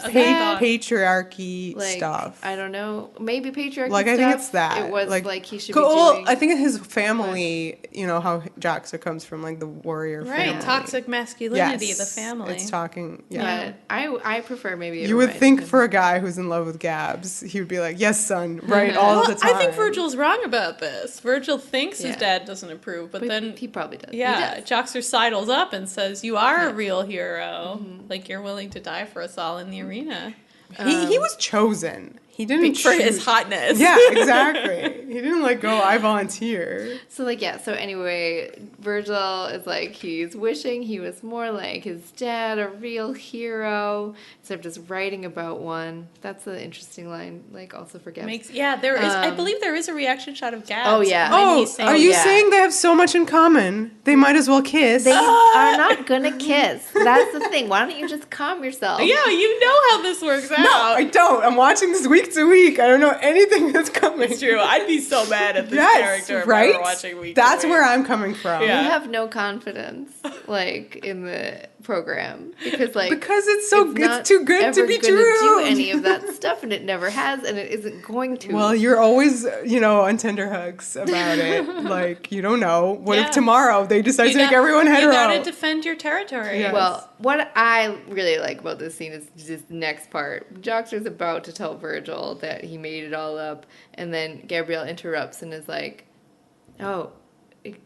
patriarchy stuff. I don't know. Maybe patriarchy like, stuff. I think it's that. It was like he should be well, doing. I think his family, you know, how Joxer comes from, like, the warrior family. Right, toxic masculinity, Yes, the family. It's talking, yeah. But I prefer maybe it You would reminds think him. for a guy who's in love with Gabs, he would be like, yes, son, right, all the time. I think Virgil's wrong about this. Virgil thinks his Yeah. dad doesn't approve, but then he probably does. yeah, He does. Joxer sidles up and says, you are a real hero. Like, you're willing to die for us all in the arena. He was chosen. He didn't For his choose- hotness. Yeah, exactly. He didn't, like, go, I volunteer. So, like, yeah, so anyway, Virgil is like, he's wishing he was more like his dad, a real hero, instead of just writing about one. That's an interesting line, like, also for Gabs. There is. I believe there is a reaction shot of Gabs. Oh, yeah. when he's saying Are you yeah. saying they have so much in common? They might as well kiss. They are not gonna kiss. That's the thing. Why don't you just calm yourself? Yeah, you know how this works out. No, I don't. I'm watching this week to week. I don't know anything that's coming. It's true. I'd be so mad at this Yes, character if right? I were watching week That's to week. where I'm coming from. Yeah. You have no confidence, like, in the program. Because, like... Because it's too good to ever be gonna true. do any of that stuff, and it never has, and it isn't going to. Well, you're always, you know, on tender hooks about it. Like, you don't know. What Yeah. if tomorrow they decide to make got- everyone hetero? You gotta defend your territory. Yeah. Well, what I really like about this scene is just the next part. Joxer's about to tell Virgil that he made it all up, and then Gabrielle interrupts and is like, oh,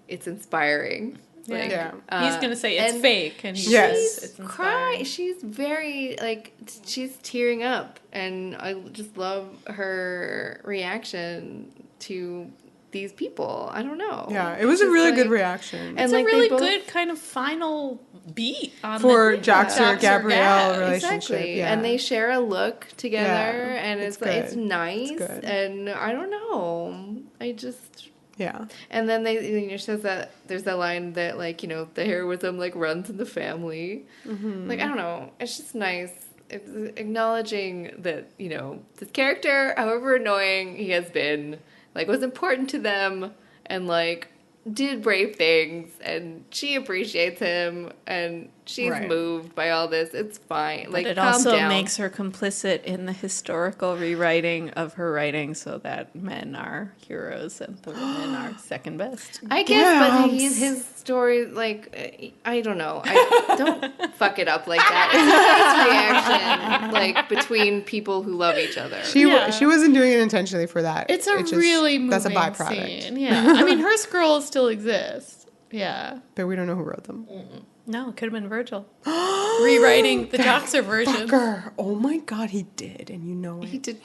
it's inspiring. Like, Yeah. He's gonna say it's and fake, and he Yes. says it's inspiring. She's very, like, she's tearing up, and I just love her reaction to these people. I don't know. Yeah, it was It's a just really good like- reaction. And It's like, a really they both- good kind of final beat on For the Joxer, Gabrielle Gab. relationship. Exactly. Yeah. And they share a look together, Yeah, and it's it's like, it's good. nice, It's good. and I don't know. I just... Yeah. And then she says that there's that line that, like, you know, the heroism, like, runs in the family. Mm-hmm. Like, I don't know. It's just nice. It's acknowledging that, you know, this character, however annoying he has been, like, was important to them and, like, did brave things, and she appreciates him, and she's Right. moved by all this. It's fine. Like, But it calm also down. makes her complicit in the historical rewriting of her writing so that men are heroes and the women are second best. I guess, but Gabs. his story, like, I don't know. I don't fuck it up like that. It's a nice reaction, like, between people who love each other. She wasn't doing it intentionally for that. It's a It just- really moving that's a byproduct. scene. Yeah. I mean, her scrolls still exist. Yeah. But we don't know who wrote them. No, it could have been Virgil. Rewriting the Joxer version. Fucker. Oh my god, he did, and you know He it. did.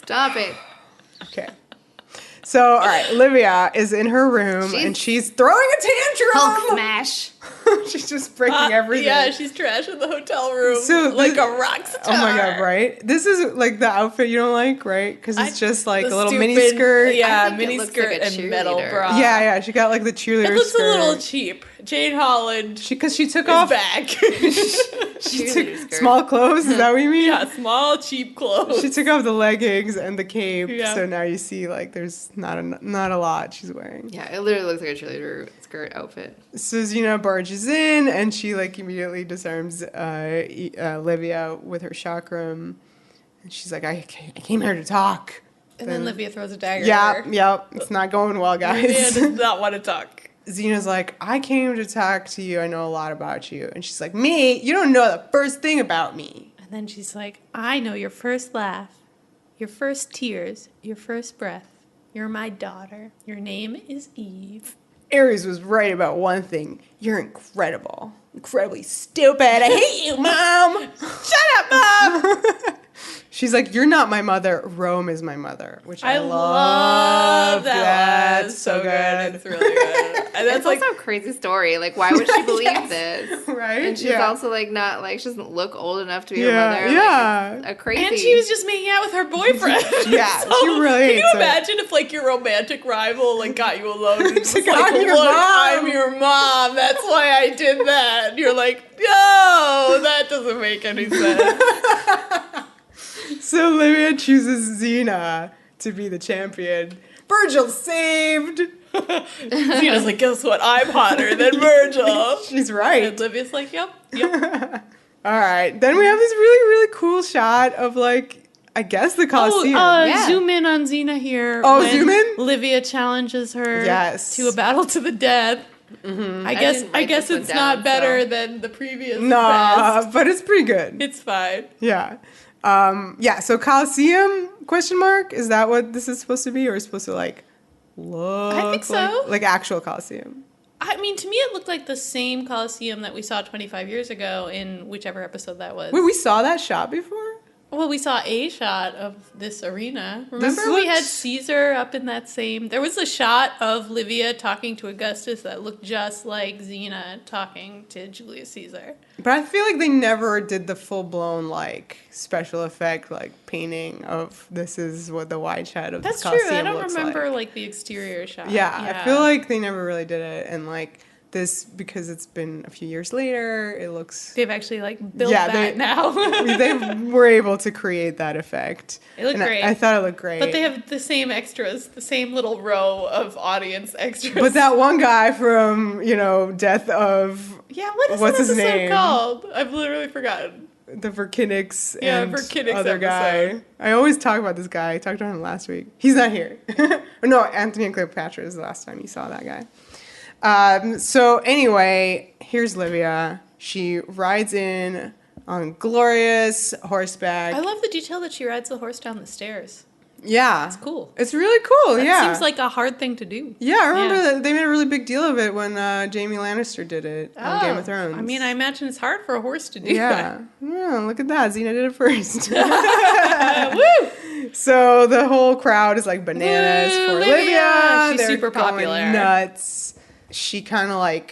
Stop it. Okay. So, all right, Livia is in her room, and she's throwing a Hulk tantrum. smash. She's just breaking everything. Yeah, she's trashing the hotel room So like this- a rock star. Oh my god, right? This is like the outfit you don't like, right? Because it's just like a The little stupid- mini skirt. Yeah, I think it mini looks skirt like a and metal cheerleader. bra. Yeah, she got like the cheerleader It looks skirt. a little cheap. Jane Holland Because she took is off back. she Cheerleader took skirt. small clothes. Is that what you mean? Yeah, small, cheap clothes. She took off the leggings and the cape, Yeah. so now you see like there's not a lot she's wearing. Yeah, it literally looks like a cheerleader skirt outfit. So Xena barges in and she like immediately disarms Livia with her chakram, and she's like, I came here to talk. And then Livia throws a dagger Yeah, at her. yep, it's not going well, Livia guys. does not want to talk. Xena's like, I came to talk to you. I know a lot about you. And she's like, me? You don't know the first thing about me. And then she's like, I know your first laugh, your first tears, your first breath. You're my daughter. Your name is Eve. Ares was right about one thing. You're incredible. Incredibly stupid. I hate you, Mom. Shut up, Mom. She's like, you're not my mother. Rome is my mother, which I love that. That's so good. It's really good. And that's It's also a crazy story. Like, why would she believe this? Right? And she's also like not like she doesn't look old enough to be her Yeah, mother. yeah. Like, it's a crazy. And she was just making out with her boyfriend. Yeah, So, she really Can hates you it. imagine if like your romantic rival like got you alone and was like, like, "I'm your look, mom." I'm your mom. That's why I did that. And you're like, no, that doesn't make any sense. So Livia chooses Xena to be the champion. Virgil's saved. Xena's like, guess what? I'm hotter than Virgil. She's right. And Livia's like, yep. All right. Then we have this really, really cool shot of, like, I guess the Colosseum. Zoom in on Xena here. Oh, when zoom in? Livia challenges her Yes. to a battle to the death. Mm-hmm. I didn't write guess this one it's down, not better so. than the previous Nah, best. but it's pretty good. It's fine. Yeah. So Colosseum, question mark? Is that what this is supposed to be? Or is it supposed to, like, look I think so. like actual Colosseum? I mean, to me, it looked like the same Colosseum that we saw 25 years ago in whichever episode that was. Wait, we saw that shot before? Well, we saw a shot of this arena. This Remember we had looks- Caesar up in that same... There was a shot of Livia talking to Augustus that looked just like Xena talking to Julius Caesar. But I feel like they never did the full-blown, like, special effect, like, painting of this is what the wide shot of That's this true. Colosseum I don't looks remember, like. the exterior shot. Yeah, I feel like they never really did it. And, like, this, because it's been a few years later, it looks... They've actually, built Yeah, that now. they were able to create that effect. It looked And great. I thought it looked great. But they have the same extras, the same little row of audience extras. But that one guy from, Death of Yeah, what is what's that his episode name? called? I've literally forgotten. the Verkinix Yeah, and Verkinix other episode. guy. I always talk about this guy. I talked about him last week. He's not here. Or no, Anthony and Cleopatra is the last time you saw that guy. So anyway, here's Livia. She rides in on glorious horseback. I love the detail that she rides the horse down the stairs. Yeah. It's cool. It's really cool, That yeah. seems like a hard thing to do. Yeah, I remember Yeah. that they made a really big deal of it when Jamie Lannister did it on Game of Thrones. I mean, I imagine it's hard for a horse to do Yeah. Yeah, look at that. Xena did it first. that. Woo! So the whole crowd is like bananas Woo, for Livia! Livia. She's They're super going popular. Nuts. She kind of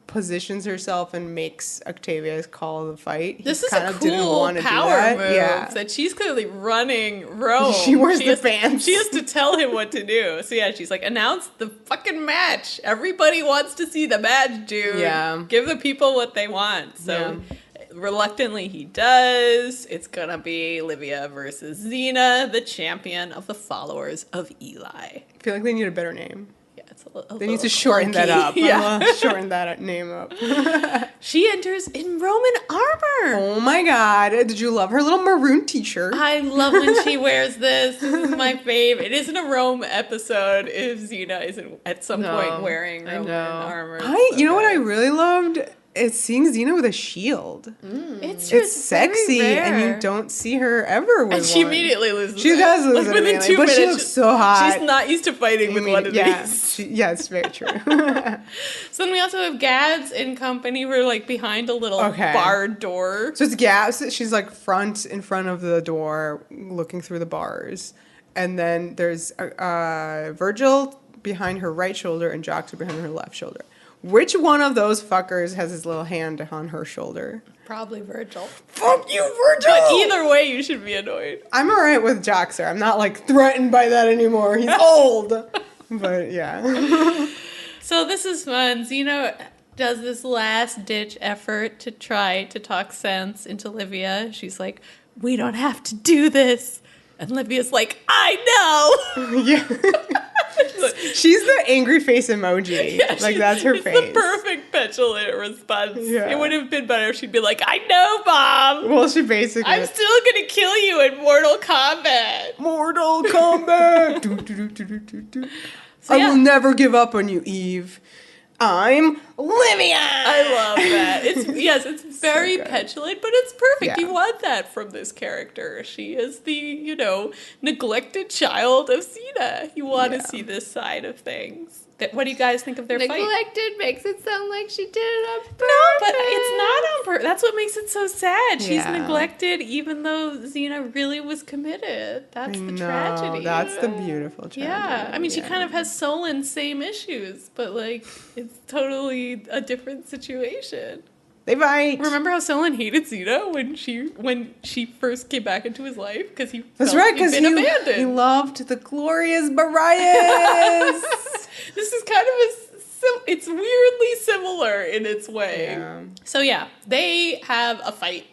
positions herself and makes Octavius call the fight. This is kinda a didn't cool wanna do power that. move Yeah. that she's clearly running Rome. She wears the has, pants. She has to tell him what to do. So yeah, she's like, announce the fucking match. Everybody wants to see the match, dude. Yeah. Give the people what they want. So reluctantly he does. It's gonna be Livia versus Xena, the champion of the followers of Eli. I feel like they need a better name. Yeah, it's a They need to little shorten that clunky. up. Yeah. Shorten that name up. She enters in Roman armor. Oh my god. Did you love her little maroon t-shirt? I love when she wears this. This is my fave. It isn't a Rome episode if Xena isn't at some point wearing Roman armor. You know what I really loved? It's seeing Xena with a shield. It's true. It's sexy, very and you rare. don't see her ever with And she one. immediately loses. She it. does lose it within immediately, 2 but minutes. she looks so hot. She's not used to fighting with one of these. Yeah, it's very true. So then we also have Gads and company. We're behind a little Okay. barred door. So it's Gas. She's in front of the door, looking through the bars, and then there's Virgil behind her right shoulder and Joxer behind her left shoulder. Which one of those fuckers has his little hand on her shoulder? Probably Virgil. Fuck you, Virgil! But either way, you should be annoyed. I'm alright with Joxer. I'm not threatened by that anymore. He's old. But yeah. So this is fun. Xena does this last-ditch effort to try to talk sense into Livia. She's like, we don't have to do this. And Livia's like, I know! Yeah. She's the angry face emoji. Yeah, That's her it's face. the perfect petulant response. Yeah. It would have been better if she'd be like, I know, Mom! Well, she basically... I'm still gonna kill you in Mortal Kombat! Mortal Kombat! Do, do, do, do, do, do. So, I yeah. will never give up on you, Eve. I'm Livia! I love that. It's very good. petulant, but it's perfect. Yeah. You want that from this character. She is the, neglected child of Xena. You want to see this side of things. What do you guys think of their fight? Neglected makes it sound like she did it on purpose. No, but it's not on purpose. That's what makes it so sad. She's Yeah. neglected even though Xena really was committed. That's the tragedy. That's the beautiful tragedy. Yeah. I mean, she kind of has Solon's same issues, but, like, it's totally a different situation. They fight. Remember how Solon hated Xena when she first came back into his life? Because he That's felt right, he'd because been abandoned. he loved the glorious Marias. This is kind of it's weirdly similar in its way. Yeah. So yeah, they have a fight.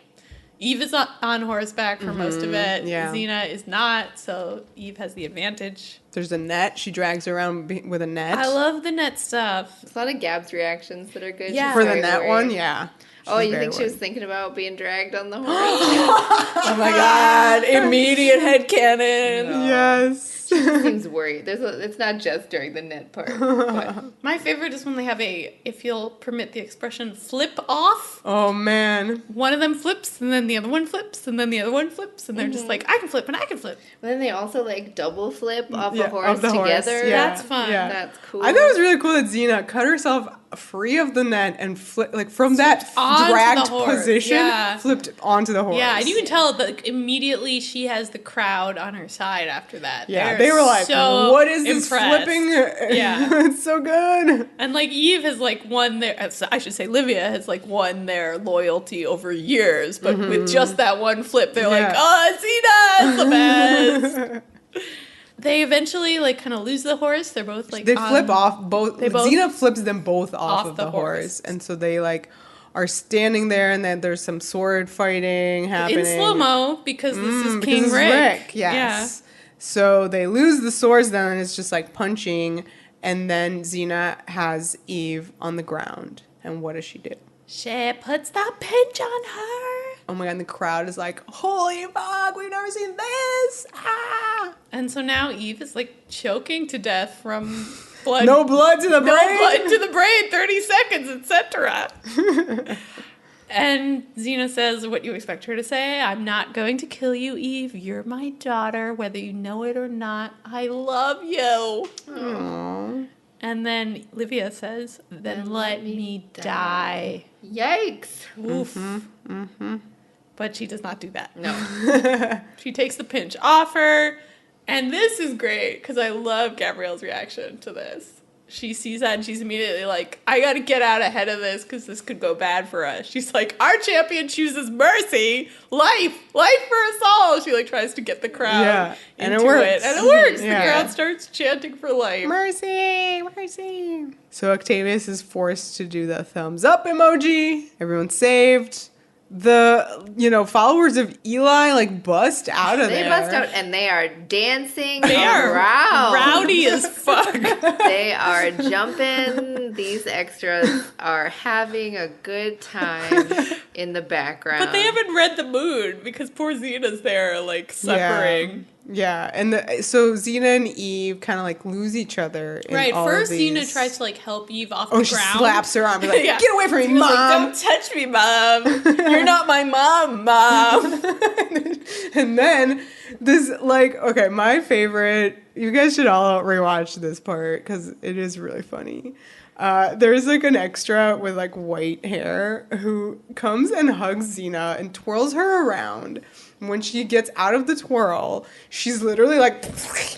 Eve is on horseback for most of it. yeah. Xena is not, so Eve has the advantage. There's a net. She drags her around with a net. I love the net stuff. There's a lot of Gab's reactions that are good. Yeah. She's For the very net worried. one, yeah. Oh, She's you very think she was worried. thinking about being dragged on the horse? Oh my god, immediate headcanon. No. Yes. She seems worried. It's not just during the net part. But My favorite is when they have if you'll permit the expression, flip off. Oh, man. One of them flips, and then the other one flips, and then the other one flips, and they're just like, I can flip, and I can flip. and then they also like double flip off Yeah, a horse off the horse, together. yeah. That's fun. That's cool. I thought it was really cool that Xena cut herself free of the net and from that onto dragged the horse. position, Yeah. flipped onto the horse. Yeah, and you can tell that immediately she has the crowd on her side after that. Yeah, They're they were like, so what is this impressed. flipping? Yeah. It's so good. And like Eve has like won I should say Livia has like won their loyalty over years, but with just that one flip, they're like, Yeah. oh, Xena is the best. They eventually like kind of lose the horse. They're both like They flip off both. they both- Xena flips them both off of the the horse. horse. And so they like are standing there, and then there's some sword fighting happening. in slow mo because this is Because King it's Rick. yes. So they lose the swords then, and it's just like punching. And then Xena has Eve on the ground. And what does she do? She puts the pinch on her. Oh my god, and the crowd is like, holy fuck, we've never seen this! Ah! And so now Eve is like choking to death from blood. No blood to the brain! No blood to the brain, 30 seconds, etc. And Xena says what you expect her to say. I'm not going to kill you, Eve. You're my daughter, whether you know it or not. I love you. Aww. And then Livia says, then let me die. Yikes. Oof. But she does not do that. No. She takes the pinch off her. And this is great because I love Gabrielle's reaction to this. She sees that and she's immediately like, I got to get out ahead of this because this could go bad for us. She's like, our champion chooses mercy, life for us all. She like tries to get the crowd and into it works. it. And it works. Yeah. The crowd starts chanting for life. Mercy, mercy. So Octavius is forced to do the thumbs up emoji. Everyone's saved. The, followers of Eli, like, bust out of there. They bust out and they are dancing They are around. rowdy as fuck. They are jumping. These extras are having a good time in the background. But they haven't read the mood because poor Xena's there, like, suffering. Yeah, and so Xena and Eve kind of, like, lose each other in Right, all first of these. Xena tries to, like, help Eve off the Oh, ground. she slaps her arm. Be like, Yeah. get away from me, Xena's Mom! like, don't touch me, Mom. You're not my mom, Mom. And then this, like, okay, my favorite, you guys should all rewatch this part because it is really funny. There's like an extra with like white hair who comes and hugs Xena and twirls her around. And when she gets out of the twirl, she's literally like,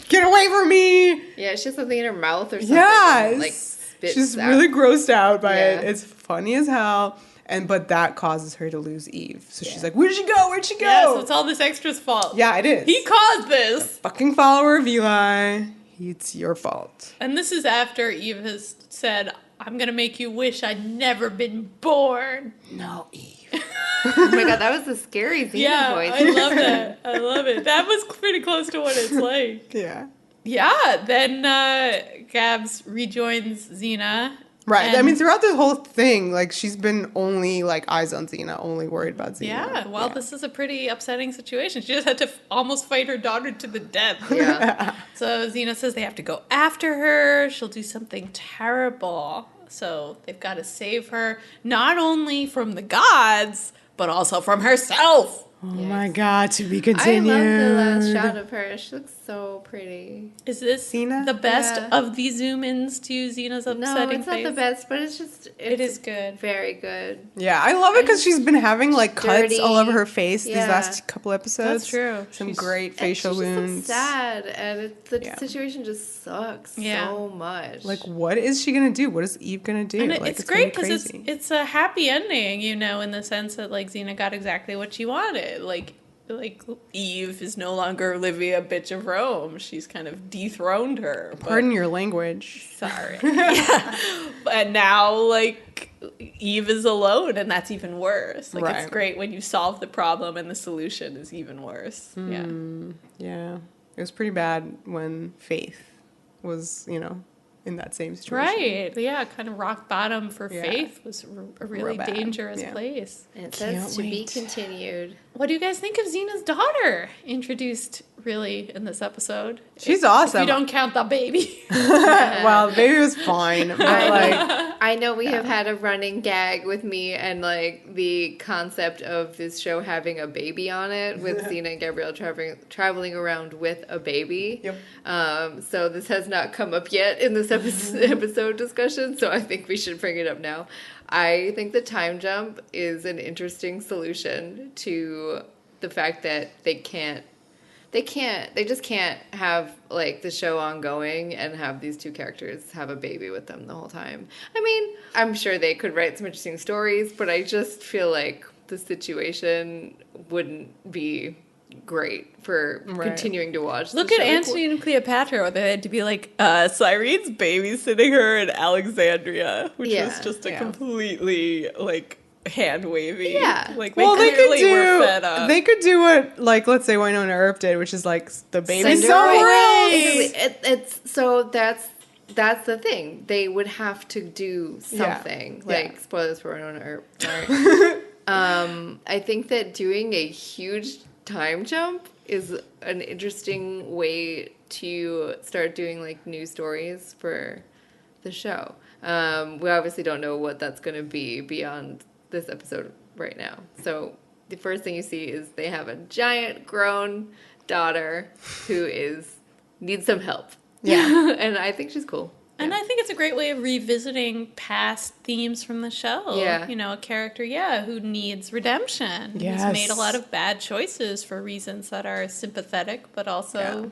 get away from me! Yeah, she has something in her mouth or something. Yes! And, like, spits She's out. really grossed out by Yeah. it. It's funny as hell. But that causes her to lose Eve. So she's like, where'd she go? Where'd she go? Yeah, so it's all this extra's fault. Yeah, it is. He caused this. Fucking follower of Eli. It's your fault. And this is after Eve has said, I'm going to make you wish I'd never been born. No, Eve. Oh my god, that was the scary Xena Yeah, voice. I love that. I love it. That was pretty close to what it's like. Yeah. Yeah, then Gabs rejoins Xena. Right. And- I mean, throughout the whole thing, like, she's been only, like, eyes on Xena, only worried about Xena. Yeah, well, this is a pretty upsetting situation. She just had to almost fight her daughter to the death. Yeah. So Xena says they have to go after her. She'll do something terrible. So they've got to save her, not only from the gods, but also from herself. Oh my god, to be I continued. love the last shot of her. She looks so pretty. Is this Xena? the best Yeah. of the zoom-ins to Xena's upsetting No, it's not face? the best, but it's It is good. Very good. Yeah, I love it because she's been having like cuts Dirty. all over her face these Yeah. last couple episodes. That's true. Some She's- great facial and she's wounds. just so sad, and the Yeah. situation just sucks Yeah. so much. Like, what is she gonna do? What is Eve gonna do? And Like, it's gonna be great because crazy. it's a happy ending, you know, in the sense that like Xena got exactly what she wanted. Like Eve is no longer Livia, bitch of Rome. She's kind of dethroned her. but- Pardon your language. Sorry. Yeah. And now, like, Eve is alone, and that's even worse. Like, it's Right. great when you solve the problem and the solution is even worse. Yeah. Yeah, it was pretty bad when Faith was, in that same situation. Right. Yeah, kind of rock bottom for Yeah. Faith was a really Real bad. dangerous Yeah. place. and it Can't says to be wait. continued. What do you guys think of Xena's daughter introduced really in this episode? She's If awesome. you don't count the baby. Well, the baby was fine, but like, I know we have had a running gag with me and like the concept of this show having a baby on it with Xena and Gabrielle traveling around with a baby. Yep. So this has not come up yet in this episode discussion, so I think we should bring it up now. I think the time jump is an interesting solution to the fact that they just can't have like the show ongoing and have these two characters have a baby with them the whole time. I mean, I'm sure they could write some interesting stories, but I just feel like the situation wouldn't be great for Right. continuing to watch. Look the at show. Antony and Cleopatra, where they had to be like, Cyrene's babysitting her in Alexandria, which Yeah. was just a Yeah. completely, like, hand-wavy. Yeah. Like, well, they could clearly were fed up. do what, like, let's say Winona Earp did, which is like the baby Send her somewhere away. else. It's so that's the thing. They would have to do Yeah. something. Yeah. Like spoilers for Winona Earp. Sorry. I think that doing a huge time jump is an interesting way to start doing like new stories for the show. We obviously don't know what that's going to be beyond this episode right now. So the first thing you see is they have a giant grown daughter who needs some help. Yeah. And I think she's cool. And I think it's a great way of revisiting past themes from the show. Yeah. You know, a character, who needs redemption. Yes. Who's made a lot of bad choices for reasons that are sympathetic, but also,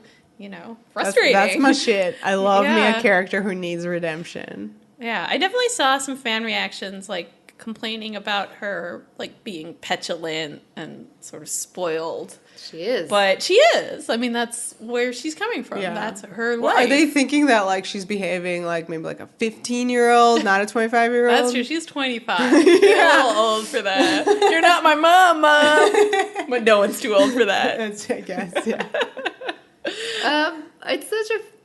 frustrating. That's my shit. I love me Yeah. a character who needs redemption. Yeah, I definitely saw some fan reactions, like, complaining about her, like, being petulant and sort of spoiled. She is. But she is. I mean, that's where she's coming from. Yeah. That's her Well, life. are they thinking that like she's behaving like maybe like a 15-year-old, not a 25-year-old? That's true. She's 25. You're a little old for that. You're not my mom, Mom. But no one's too old for that. I guess, yeah.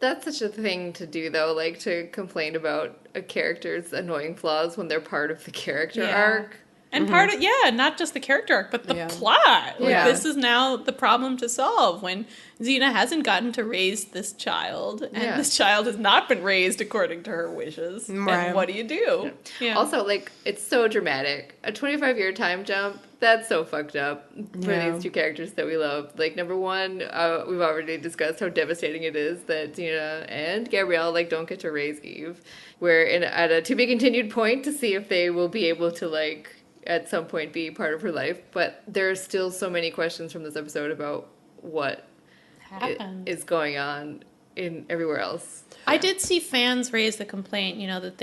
That's such a thing to do though, like to complain about a character's annoying flaws when they're part of the character Yeah. arc. And part of, not just the character arc, but the Yeah. plot. Like, Yeah. this is now the problem to solve when Xena hasn't gotten to raise this child, and Yeah. this child has not been raised according to her wishes. Right. And what do you do? Yeah. Also, like, it's so dramatic. A 25-year time jump, that's so fucked up for Yeah. these two characters that we love. Like, number one, we've already discussed how devastating it is that Xena and Gabrielle, like, don't get to raise Eve. We're at a to-be-continued point to see if they will be able to, like, at some point be part of her life. But there are still so many questions from this episode about what happened. is going on in everywhere else. I did see fans raise the complaint, that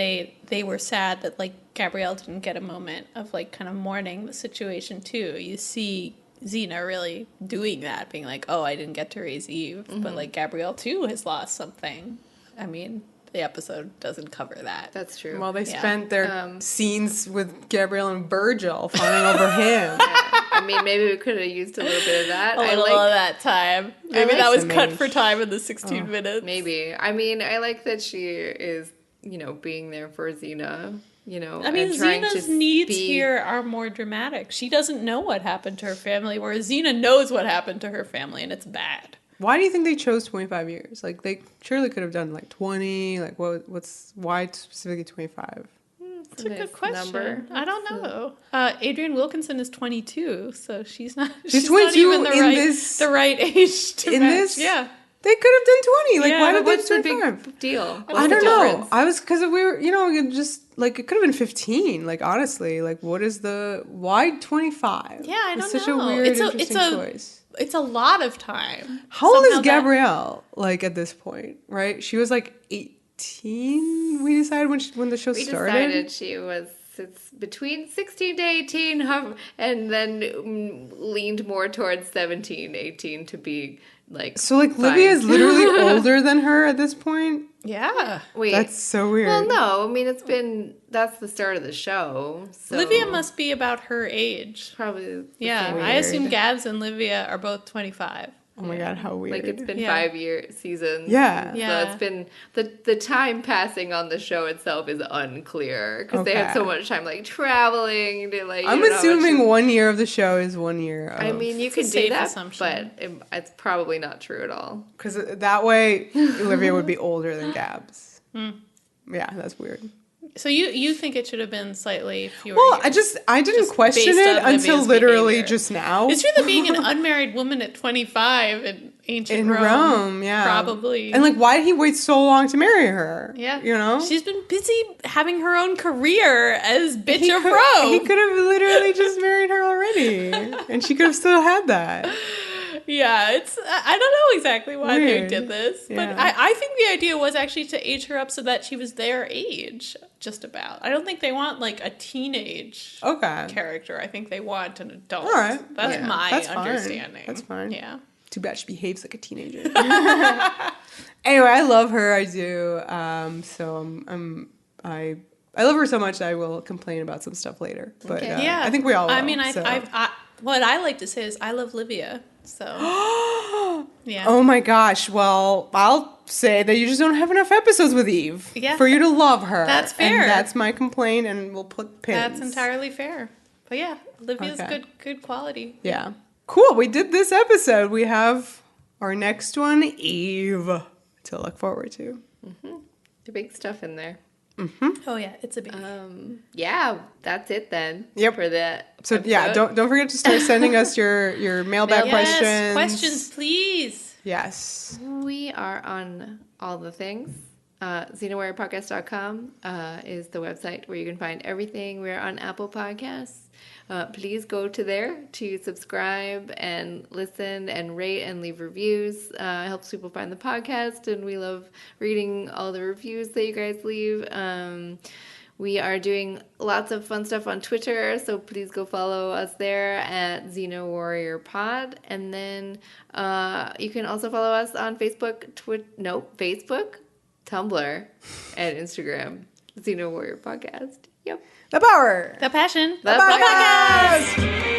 they were sad that, like, Gabrielle didn't get a moment of, like, kind of mourning the situation, too. You see Xena really doing that, being like, oh, I didn't get to raise Eve. But, like, Gabrielle, too, has lost something. I mean, the episode doesn't cover that. That's true. Well, they Yeah. spent their scenes with Gabrielle and Virgil fawning over him. I mean, maybe we could have used a little bit of that. A little of that time. Maybe like that was some cut age. for time in the 16 minutes. Maybe. I mean, I like that she is, being there for Xena, I mean, and trying Xena's to needs be- here are more dramatic. She doesn't know what happened to her family, whereas Xena knows what happened to her family, and it's bad. Why do you think they chose 25 years? Like, they surely could have done, like, 20. Like, why specifically 25? It's a nice good question. number. I don't know. Adrienne Wilkinson is 22, so she's not. She's not 22 even in this- the right age to in match. this? Yeah. They could have done 20. Like, Yeah, why but did they What's do the 25? big deal? I What's don't the know. difference? I was because we were, it just like it could have been 15. Like honestly, like what is why 25? Yeah, I It's don't such know. a weird, It's interesting choice. It's a lot of time. How old is Somehow that- Gabrielle? Like at this point, right? She was like 18. We decided when the show We started. decided she was it's between 16 to 18 and then leaned more towards 17, 18 to be like So like fine. Livia is literally older than her at this point. Yeah. Wait. That's so weird. Well, no. I mean, that's the start of the show. So Livia must be about her age. probably the Yeah, same I age. assume Gabs and Livia are both 25. Oh my god, how weird! Like it's been Yeah. 5 seasons. Yeah. Yeah. So it's been the time passing on the show itself is unclear because they had so Okay. much time like traveling to like. I'm you know how much- assuming 1 year of the show is 1 year. I mean, you It's a can do safe that, assumption. but it's probably not true at all. because that way Olivia would be older than Gabs. Yeah, that's weird. So you think it should have been slightly fewer Well, years? I didn't Just question based it on until Livia's literally behavior. just now. It's true that being an unmarried woman at 25 in ancient in Rome, Rome, yeah, probably. And like, why did he wait so long to marry her? Yeah. you know, She's been busy having her own career as bitch he of could, Rome. He could have literally just married her already, and she could have still had that. Yeah, I don't know exactly why Weird. they did this, but Yeah. I think the idea was actually to age her up so that she was their age, just about. I don't think they want like a teenage Okay, character. I think they want an adult. All right. That's Yeah. my That's fine. understanding. That's fine. Yeah. too bad she behaves like a teenager. Anyway, I love her. I do. So I love her so much. I will complain about some stuff later. But Okay. Yeah. I think we all will. I mean, so. what I like to say is I love Livia. So, yeah. Oh my gosh. Well, I'll say that you just don't have enough episodes with Eve Yeah. for you to love her. That's fair. And that's my complaint, and we'll put pins. That's entirely fair. But yeah, Livia's Okay. good quality. Yeah. Cool. We did this episode. We have our next one, Eve, to look forward to. The big stuff in there. Oh yeah, it's a big. Yeah, that's it then. Yep. For that. So yeah, don't forget to start sending us your mailbag Yes, questions. questions, please. Yes. We are on all the things. XenaWarriorPodcast.com is the website where you can find everything. We're on Apple Podcasts. Please go to there to subscribe and listen and rate and leave reviews. It helps people find the podcast, and we love reading all the reviews that you guys leave. We are doing lots of fun stuff on Twitter, so please go follow us there at Xena Warrior Pod. And then you can also follow us on Facebook, Facebook, Tumblr, and Instagram. Xena Warrior Podcast. Yep. The power. The passion. The podcast.